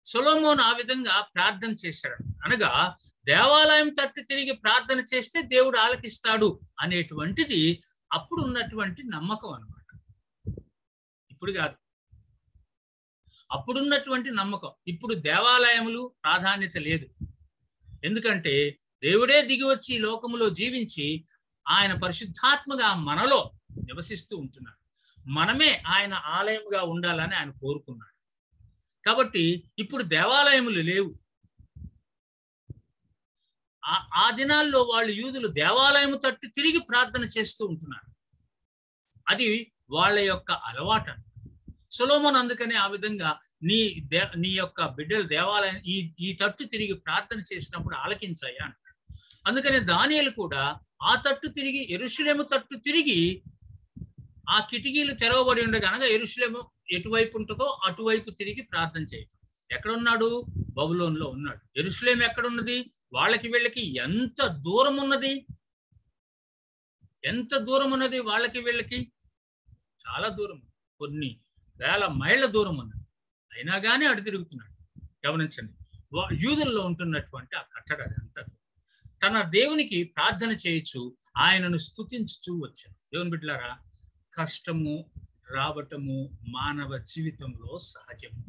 [SPEAKER 1] సొలొమోను ఆ విధంగా ప్రార్థన చేశాడు. అనగా దేవాలయం తట్టు తిరిగి ప్రార్థన చేస్తే దేవుడు ఆలకిస్తాడు అనేటువంటిది అప్పుడు ఉన్నటువంటి నమ్మకం అన్నమాట. ఇప్పుడు కాదు, అప్పుడున్నటువంటి నమ్మకం. ఇప్పుడు దేవాలయములు ప్రాధాన్యత లేదు. ఎందుకంటే దేవుడే దిగి వచ్చి ఈ లోకములో జీవించి ఆయన పరిశుద్ధాత్మగా మనలో నివసిస్తూ ఉంటున్నాడు. మనమే ఆయన ఆలయముగా ఉండాలని ఆయన కోరుకున్నాడు. కాబట్టి ఇప్పుడు దేవాలయములు లేవు. ఆ దినాల్లో వాళ్ళు యూదులు దేవాలయము తట్టు తిరిగి ప్రార్థన చేస్తూ ఉంటున్నారు. అది వాళ్ళ యొక్క అలవాటు. సొలొమోను అందుకనే ఆ విధంగా నీ యొక్క బిడ్డలు దేవాలయం ఈ తట్టు తిరిగి ప్రార్థన చేసినప్పుడు ఆలకించాయి అంటాడు. అందుకనే దానియేలు కూడా ఆ తట్టు తిరిగి యెరూషలేము తట్టు తిరిగి ఆ కిటికీలు తెరవబడి ఉండగా, అనగా యెరూషలేము ఎటువైపు ఉంటుందో అటువైపు తిరిగి ప్రార్థన చేయటం. ఎక్కడున్నాడు? బబులోనులో ఉన్నాడు. యెరూషలేము ఎక్కడున్నది? వాళ్ళకి వీళ్ళకి ఎంత దూరం ఉన్నది? ఎంత దూరం ఉన్నది వాళ్ళకి వీళ్ళకి? చాలా దూరం, కొన్ని వేల మైళ్ళ దూరం ఉన్నది. అయినా కానీ అటు తిరుగుతున్నాడు. గమనించండి, యూదుల్లో ఉంటున్నటువంటి ఆ కట్టడ అంతా తన దేవునికి ప్రార్థన చేయొచ్చు, ఆయనను స్తుతించుతూ వచ్చాడు. దేవుని బిడ్డలారా, కష్టము రావటము మానవ జీవితంలో సహజము.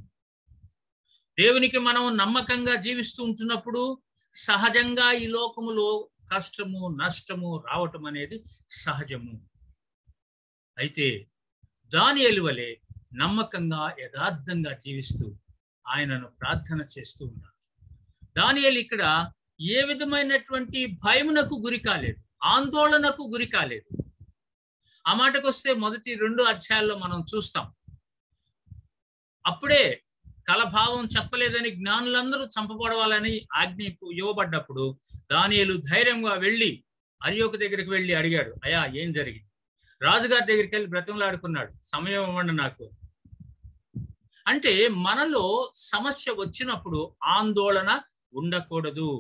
[SPEAKER 1] దేవునికి మనం నమ్మకంగా జీవిస్తూ ఉంటున్నప్పుడు సహజంగా ఈ లోకములో కష్టము నష్టము రావటం అనేది సహజము. అయితే దానియేలు వలె నమ్మకంగా యథార్థంగా జీవిస్తూ ఆయనను ప్రార్థన చేస్తూ ఉన్నాడు. దానియేలు ఇక్కడ ఏ విధమైనటువంటి భయమునకు గురి కాలేదు, ఆందోళనకు గురి కాలేదు. ఆ మాటకు వస్తే మొదటి 2 అధ్యాయాల్లో మనం చూస్తాం. అప్పుడే కలభావం చెప్పలేదని జ్ఞానులందరూ చంపబడవాలని ఆజ్ఞ ఇవ్వబడ్డప్పుడు దానియేలు ధైర్యంగా వెళ్ళి అర్యోకు దగ్గరికి వెళ్ళి అడిగాడు, అయ్యా ఏం జరిగింది? రాజుగారి దగ్గరికి వెళ్ళి బ్రతిమలాడుకున్నాడు, సమయం ఇవ్వండి నాకు. అంటే మనలో సమస్య వచ్చినప్పుడు ఆందోళన ఉండకూడదు.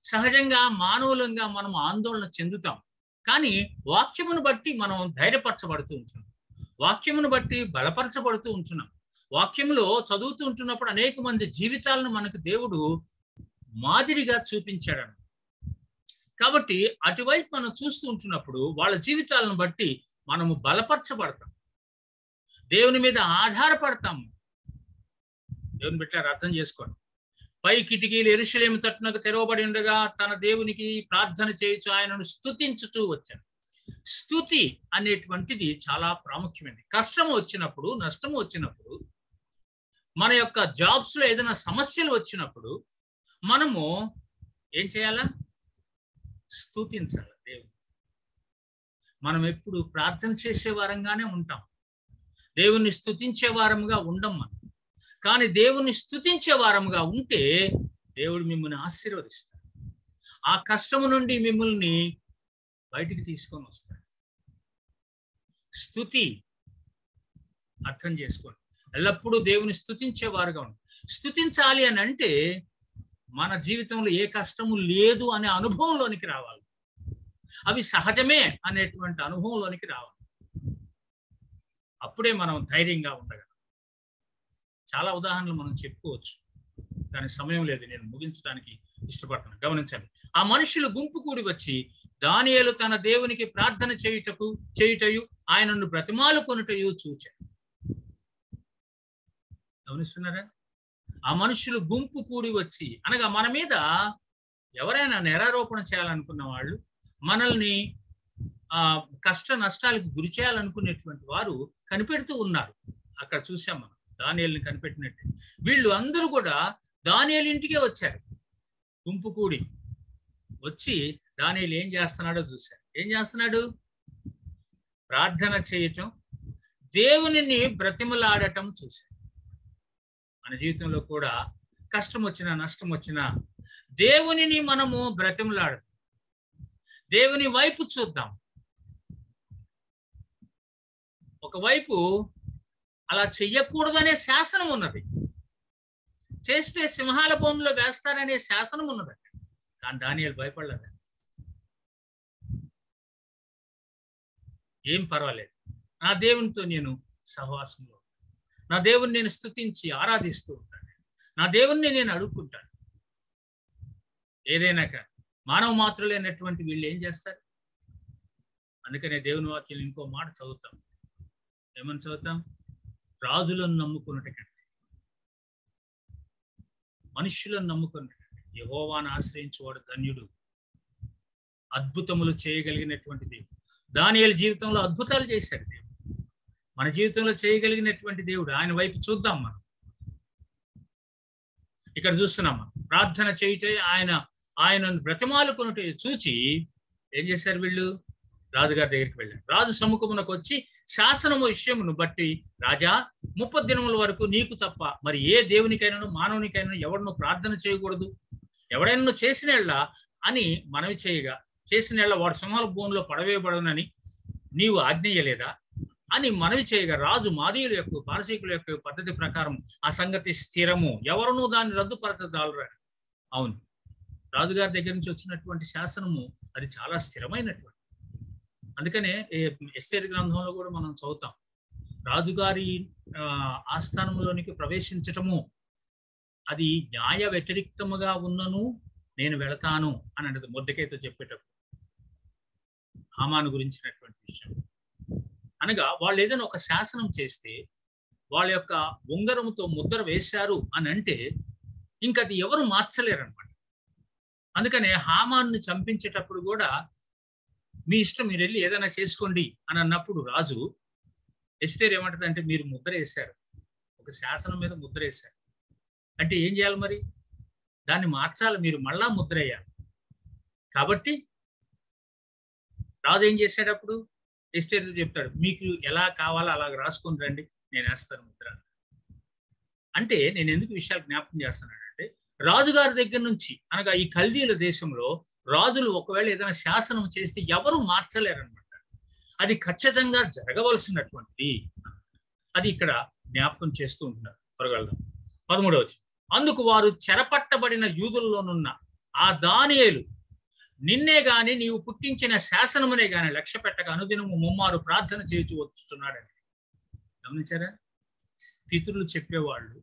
[SPEAKER 1] సహజంగా మానవులంగా మనం ఆందోళన చెందుతాం, కానీ వాక్యమును బట్టి మనం ధైర్యపరచబడుతూ ఉంటున్నాం, వాక్యమును బట్టి బలపరచబడుతూ ఉంటున్నాం, వాక్యంలో చదువుతూ ఉంటున్నప్పుడు అనేక మంది జీవితాలను మనకు దేవుడు మాదిరిగా చూపించాడు. కాబట్టి అటువైపు మనం చూస్తూ ఉంటున్నప్పుడు వాళ్ళ జీవితాలను బట్టి మనము బలపరచబడతాం, దేవుని మీద ఆధారపడతాము. దేవుని బిడ్డలారా అర్థం చేసుకోండి. పై కిటికీలు యెరూషలేము తట్టునకు తెరవబడి ఉండగా తన దేవునికి ప్రార్థన చేయొచ్చు ఆయనను స్తుతించుతూ వచ్చాను. స్తుతి అనేటువంటిది చాలా ప్రాముఖ్యమైనది. కష్టం వచ్చినప్పుడు, నష్టం వచ్చినప్పుడు, మన యొక్క జాబ్స్ లో ఏదైనా సమస్యలు వచ్చినప్పుడు మనము ఏం చేయాలా? స్తుతించాలి దేవుని. మనం ఎప్పుడు ప్రార్థన చేసే వారంగానే ఉంటాం, దేవుణ్ణి స్తుతించే వారంగా ఉండం మనం. కానీ దేవుణ్ణి స్తుతించే వారంగా ఉంటే దేవుడు మిమ్మల్ని ఆశీర్వదిస్తాడు. ఆ కష్టము నుండి మిమ్మల్ని బయటికి తీసుకొని వస్తాడు. స్తుతి అర్థం చేసుకోండి. ఎల్లప్పుడూ దేవుని స్తుతించేవారుగా ఉండి, స్తుతించాలి అని అంటే మన జీవితంలో ఏ కష్టము లేదు అనే అనుభవంలోనికి రావాలి. అవి సహజమే అనేటువంటి అనుభవంలోనికి రావాలి. అప్పుడే మనం ధైర్యంగా ఉండగలం. చాలా ఉదాహరణలు మనం చెప్పుకోవచ్చు, దానికి సమయం లేదు, నేను ముగించడానికి ఇష్టపడుతున్నాను. గమనించండి. ఆ మనుషులు గుంపు కూడి వచ్చి దానియేలు తన దేవునికి ప్రార్థన చేయుటయు ఆయనను బ్రతిమాలుకొనుటయు చూచారు. గమనిస్తున్నారా? ఆ మనుషులు గుంపు కూడి వచ్చి అనగా మన మీద ఎవరైనా నేరారోపణ చేయాలనుకున్న వాళ్ళు, మనల్ని కష్ట నష్టాలకు గురి చేయాలనుకునేటువంటి వారు కనిపెడుతూ ఉన్నారు. అక్కడ చూసాం మనం దానియేలుని కనిపెట్టినట్టు. వీళ్ళు అందరూ కూడా దానియేలు ఇంటికే వచ్చారు. గుంపు కూడి వచ్చి దానియేలు ఏం చేస్తున్నాడో చూశారు. ఏం చేస్తున్నాడు? ప్రార్థన చేయటం, దేవునిని బ్రతిమలాడటం చూశారు. మన జీవితంలో కూడా కష్టం వచ్చినా నష్టం వచ్చినా దేవునిని మనము బ్రతిమలాడతాం, దేవుని వైపు చూద్దాం. ఒకవైపు అలా చెయ్యకూడదనే శాసనం ఉన్నది, చేస్తే సింహాల బోన్లో వేస్తారనే శాసనం ఉన్నది. కానీ దానియేలు భయపడలేదు. ఏం పర్వాలేదు, నా దేవునితో నేను సహవాసంలో, నా దేవుని నేను స్తుతించి ఆరాధిస్తూ ఉంటాను, నా దేవుణ్ణి నేను అడుక్కుంటాను. ఏదైనా కానీ మానవ మాత్రులైనటువంటి వీళ్ళు ఏం చేస్తారు? అందుకనే దేవుని వాక్యం ఇంకో మాట చదువుతాం. ఏమని చదువుతాం? రాజులను నమ్ముకున్నట కంటే, మనుషులను నమ్ముకున్నట కంటే యెహోవాను ఆశ్రయించేవాడు ధన్యుడు. అద్భుతములు చేయగలిగినటువంటి దేవుడు. దానియేలు జీవితంలో అద్భుతాలు చేశాడు దేవుడు. మన జీవితంలో చేయగలిగినటువంటి దేవుడు. ఆయన వైపు చూద్దాం మనం. ఇక్కడ చూస్తున్నాం మనం ప్రార్థన చేయుటే ఆయనను బ్రతిమాలుకొనుటే చూచి ఏం చేశారు వీళ్ళు? రాజుగారి దగ్గరికి వెళ్ళారు. రాజు సముఖమునకు వచ్చి శాసనము విషయమును బట్టి, రాజా 30 దినముల వరకు నీకు తప్ప మరి ఏ దేవునికైనా మానవునికైనా ఎవరినో ప్రార్థన చేయకూడదు, ఎవడైనా చేసినేళ్ళ అని మనవి చేయగా, చేసినేళ్ళ వాడు సింహాల బోన్లో పడవేయబడనని నీవు ఆజ్ఞయలేదా అని మనవి చేయగా, రాజు మాదీయుల యొక్క పారసీకుల యొక్క పద్ధతి ప్రకారం ఆ సంగతి స్థిరము, ఎవరునూ దాన్ని రద్దుపరచజాలరు. అవును, రాజుగారి దగ్గర నుంచి వచ్చినటువంటి శాసనము అది చాలా స్థిరమైనటువంటి. అందుకనే ఎస్తేరు గ్రంథంలో కూడా మనం చదువుతాం, రాజుగారి ఆస్థానంలోనికి ప్రవేశించటము అది న్యాయ వ్యతిరిక్తముగా ఉన్నను నేను వెళతాను అని అన్నది మొర్దెకైతో చెప్పేటప్పుడు. హామాను గురించినటువంటి విషయం అనగా, వాళ్ళు ఏదైనా ఒక శాసనం చేస్తే వాళ్ళ యొక్క ఉంగరముతో ముద్ర వేశారు అని అంటే ఇంకా అది ఎవరు మార్చలేరు అనమాట. అందుకనే హామాన్ని చంపించేటప్పుడు కూడా మీ ఇష్టం, మీరు వెళ్ళి ఏదైనా చేసుకోండి అని అన్నప్పుడు రాజు ఎస్తేరు ఏమంటది అంటే, మీరు ముద్ర వేశారు, ఒక శాసనం మీద ముద్ర వేశారు అంటే ఏం చేయాలి మరి? దాన్ని మార్చాలి, మీరు మళ్ళా ముద్ర వేయాలి. కాబట్టి రాజు ఏం చేశాడప్పుడు? ఎస్తేరు చెప్తాడు, మీకు ఎలా కావాలో అలాగ రాసుకొని రండి, నేను వేస్తాను ముద్ర. అంటే నేను ఎందుకు విషయాలు జ్ఞాపకం చేస్తానంటే, రాజుగారి దగ్గర నుంచి అనగా ఈ కల్దీల దేశంలో రాజులు ఒకవేళ ఏదైనా శాసనం చేస్తే ఎవరు మార్చలేరనమాట. అది ఖచ్చితంగా జరగవలసినటువంటిది. అది ఇక్కడ జ్ఞాపకం చేస్తూ ఉంటున్నారు. త్వరగలదాం. 13వ వచనం. అందుకు వారు చెరపట్టబడిన యూదుల్లోనున్న ఆ దానియేలు నిన్నే గాని నీవు పుట్టించిన శాసనమునే గాని లక్ష్య పెట్టక అనుదినము ముమ్మారు ప్రార్థన చేయించు వచ్చుతున్నాడని. గమనించారా? స్థితులు చెప్పేవాళ్ళు,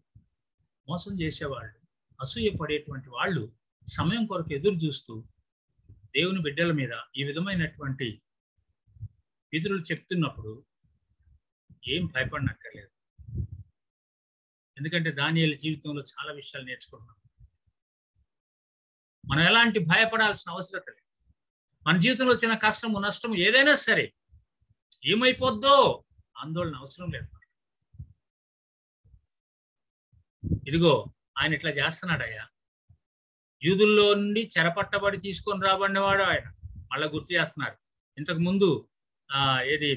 [SPEAKER 1] మోసం చేసేవాళ్ళు, అసూయ పడేటువంటి వాళ్ళు సమయం కొరకు ఎదురు చూస్తూ దేవుని బిడ్డల మీద ఈ విధమైనటువంటి పితరులు చెప్తున్నప్పుడు ఏం భయపడనక్కర్లేదు. ఎందుకంటే దానియేలు జీవితంలో చాలా విషయాలు నేర్చుకుంటున్నాం. మనం ఎలాంటి భయపడాల్సిన అవసరం లేదు. మన జీవితంలో వచ్చిన కష్టము, నష్టము ఏదైనా సరే ఏమైపోద్దో ఆందోళన అవసరం లేదు. ఇదిగో ఆయన ఇట్లా చేస్తున్నాడయ్యా. యూదుల్లో నుండి చెరపట్టబడి తీసుకొని రాబడినవాడు ఆయన. మళ్ళా గుర్తు చేస్తున్నారు. ఇంతకు ముందు ఏది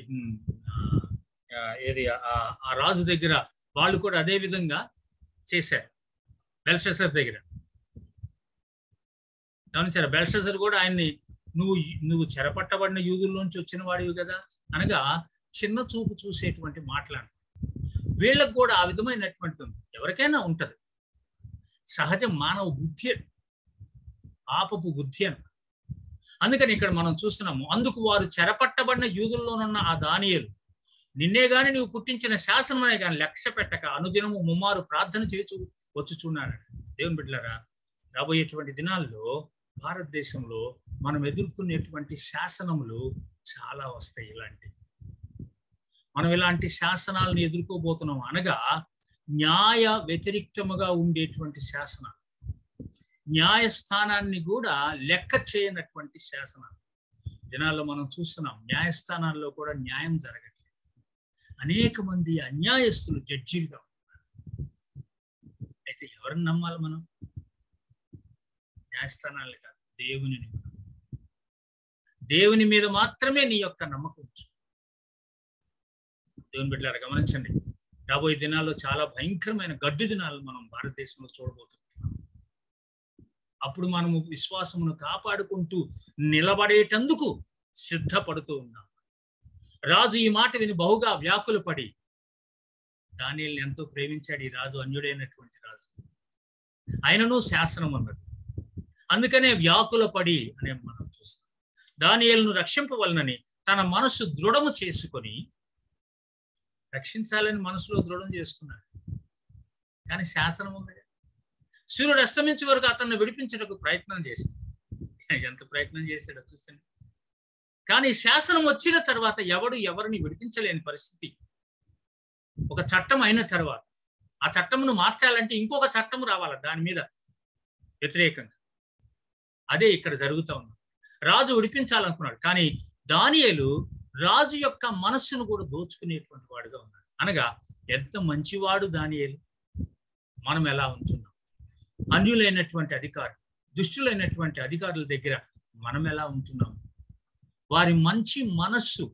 [SPEAKER 1] ఆ రాజు దగ్గర వాళ్ళు కూడా అదే విధంగా చేశారు. బెల్షస్సర్ దగ్గర గమనించారు. బెల్షస్సర్ కూడా ఆయన్ని నువ్వు చెరపట్టబడిన యూదుల్లోంచి వచ్చిన వాడివి కదా అనగా చిన్న చూపు చూసేటువంటి మాట్లాడు. వీళ్ళకు కూడా ఆ విధమైనటువంటి ఎవరికైనా ఉంటది. సహజ మానవ బుద్ధి, పాపపు బుద్ధి అన్న. అందుకని ఇక్కడ మనం చూస్తున్నాము. అందుకు వారు చెరపట్టబడిన యూదుల్లోనున్న ఆ దానియేలు, నిన్నే గాని నువ్వు పుట్టించిన శాసనమనే కానీ లక్ష్య పెట్టక అనుదినము ముమ్మారు ప్రార్థన చేసి వచ్చుచున్నాడు. దేవుని బిడ్డలారా, రాబోయేటువంటి దినాల్లో భారతదేశంలో మనం ఎదుర్కొనేటువంటి శాసనములు చాలా వస్తాయి. మనం ఇలాంటి శాసనాలను ఎదుర్కోబోతున్నాం. అనగా న్యాయ వ్యతిరిక్తముగా ఉండేటువంటి శాసనాలు, న్యాయస్థానాన్ని కూడా లెక్క చేయనటువంటి శాసనాలు దినాల్లో మనం చూస్తున్నాం. న్యాయస్థానాల్లో కూడా న్యాయం జరగట్లేదు. అనేక మంది అన్యాయస్తులు జడ్జీలుగా ఉన్నారు. అయితే ఎవరిని నమ్మాలి మనం? న్యాయస్థానాలు కాదు, దేవునిని. దేవుని మీద మాత్రమే నీ యొక్క నమ్మకం ఉంచు. దేవుని బిడ్డలారా గమనించండి. రాబోయే దినాల్లో చాలా భయంకరమైన గడ్డు దినాలు మనం భారతదేశంలో చూడబోతున్నాం. అప్పుడు మనము విశ్వాసమును కాపాడుకుంటూ నిలబడేటందుకు సిద్ధపడుతూ ఉన్నాం. రాజు ఈ మాట విని బహుగా వ్యాకులు పడి, దానియేలుని ఎంతో ప్రేమించాడు ఈ రాజు, అన్యుడైనటువంటి రాజు. ఆయనను శాసనం అన్నది. అందుకనే వ్యాకుల పడి అనే మనం చూస్తాం. దానియేలును రక్షింపవలనని తన మనసు దృఢము చేసుకొని, రక్షించాలని మనసులో దృఢం చేసుకున్నాడు. కానీ శాసనం ఉంది. సూర్యుడు అస్తమించే వరకు అతన్ని విడిపించడానికి ప్రయత్నం చేశాడు. ఎంత ప్రయత్నం చేశాడో చూసండి. కానీ శాసనం వచ్చిన తర్వాత ఎవరిని విడిపించలేని పరిస్థితి. ఒక చట్టం అయిన తర్వాత ఆ చట్టమును మార్చాలంటే ఇంకొక చట్టం రావాలి దాని మీద వ్యతిరేకంగా. అదే ఇక్కడ జరుగుతూ ఉంది. రాజు విడిపించాలనుకున్నాడు, కానీ దానియేలు రాజు యొక్క మనస్సును కూడా దోచుకునేటువంటి వాడుగా ఉన్నాడు. అనగా ఎంత మంచివాడు దానియేలు. మనం ఎలా ఉంటున్నాం? అన్యులైనటువంటి అధికారులు, దుష్టులైనటువంటి అధికారుల దగ్గర మనం ఎలా ఉంటున్నాం? వారి మంచి మనస్సు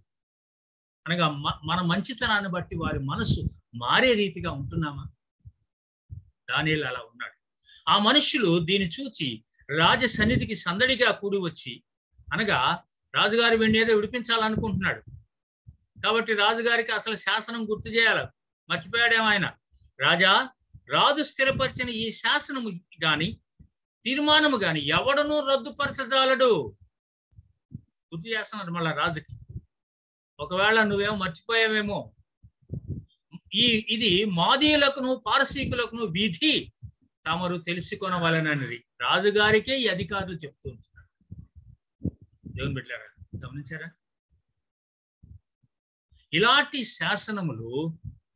[SPEAKER 1] అనగా మన మంచితనాన్ని బట్టి వారి మనస్సు మారే రీతిగా ఉంటున్నామా? దానియేలు అలా ఉన్నాడు. ఆ మనుష్యులు దీన్ని చూచి రాజ సన్నిధికి సందడిగా కూడి వచ్చి, అనగా రాజుగారి వెండి ఏదో విడిపించాలనుకుంటున్నాడు కాబట్టి రాజుగారికి అసలు శాసనం గుర్తు చేయాలి. మర్చిపోయాడేమో ఆయన. రాజు స్థిరపరిచిన ఈ శాసనము గాని తీర్మానము గాని ఎవడనూ రద్దుపరచజాలడు. గుర్తు చేస్తున్నాడు మళ్ళా రాజుకి. ఒకవేళ నువ్వేమో మర్చిపోయావేమో, ఇది మాదీయులకును పారసీకులకును విధి తమరు తెలుసుకొనవలనని రాజుగారికే ఈ అధికారులు చెప్తూ ఉంటున్నారు. దేవుని బిడ్డలారా గమనించారా? ఇలాంటి శాసనములు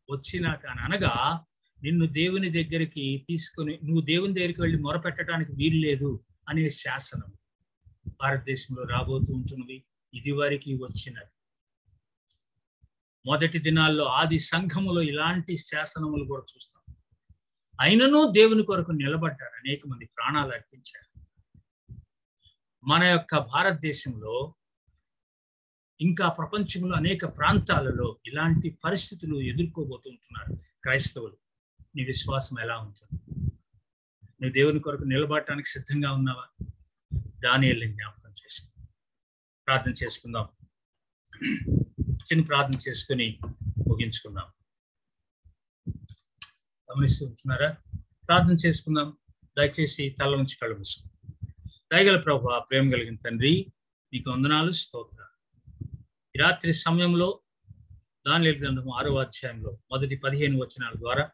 [SPEAKER 1] వచ్చినా కానీ, అనగా నిన్ను దేవుని దగ్గరికి తీసుకొని నువ్వు దేవుని దగ్గరికి వెళ్ళి మొరపెట్టడానికి వీలు లేదు అనే శాసనం భారతదేశంలో రాబోతూ ఉంటున్నవి. ఇది వరకు వచ్చినది. మొదటి దినాల్లో ఆది సంఘములో ఇలాంటి శాసనములు కూడా చూస్తాం. అయినను దేవుని కొరకు నిలబడ్డారు. అనేక మంది ప్రాణాలు అర్పించారు. మన యొక్క భారతదేశంలో ఇంకా ప్రపంచంలో అనేక ప్రాంతాలలో ఇలాంటి పరిస్థితులు ఎదుర్కోబోతుంటున్నారు క్రైస్తవులు. నీ విశ్వాసం ఎలా ఉంటుంది? నువ్వు దేవుని కొరకు నిలబడటానికి సిద్ధంగా ఉన్నావా? దానియేలుని జ్ఞాపకం చేసుకో. ప్రార్థన చేసుకుందాం. చిన్న ప్రార్థన చేసుకుని ముగించుకుందాం. గమనిస్తూ ఉంటున్నారా? ప్రార్థన చేసుకుందాం. దయచేసి తల నుంచి కళ్ళు మూసుకో. దయగల ప్రభువా, ప్రేమ కలిగిన తండ్రి, నీకు వందనాలు, స్తోత్రాలు. ఈ రాత్రి సమయంలో దానియేలు గ్రంథం 6వ అధ్యాయంలో మొదటి 15 వచనాల ద్వారా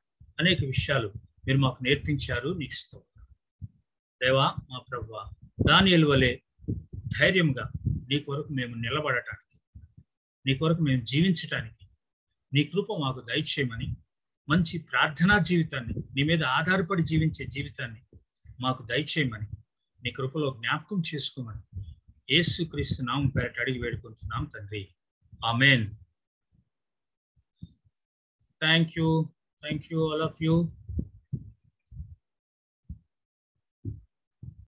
[SPEAKER 1] అనేక విషయాలు మీరు మాకు నేర్పించారు. నీకు స్తోత్రం దేవా. మా ప్రభువా, దానియేలు వలె ధైర్యంగా నీ కొరకు మేము నిలబడటానికి, నీ కొరకు మేము జీవించటానికి నీ కృప మాకు దయచేయమని, మంచి ప్రార్థనా జీవితాన్ని, నీ మీద ఆధారపడి జీవించే జీవితాన్ని మాకు దయచేయమని, నీ కృపలో జ్ఞాపకం చేసుకోమని యేసుక్రీస్తు నామం పేరట అడిగి వేడుకుంటున్నాం తండ్రి. Amen. Thank you all of you.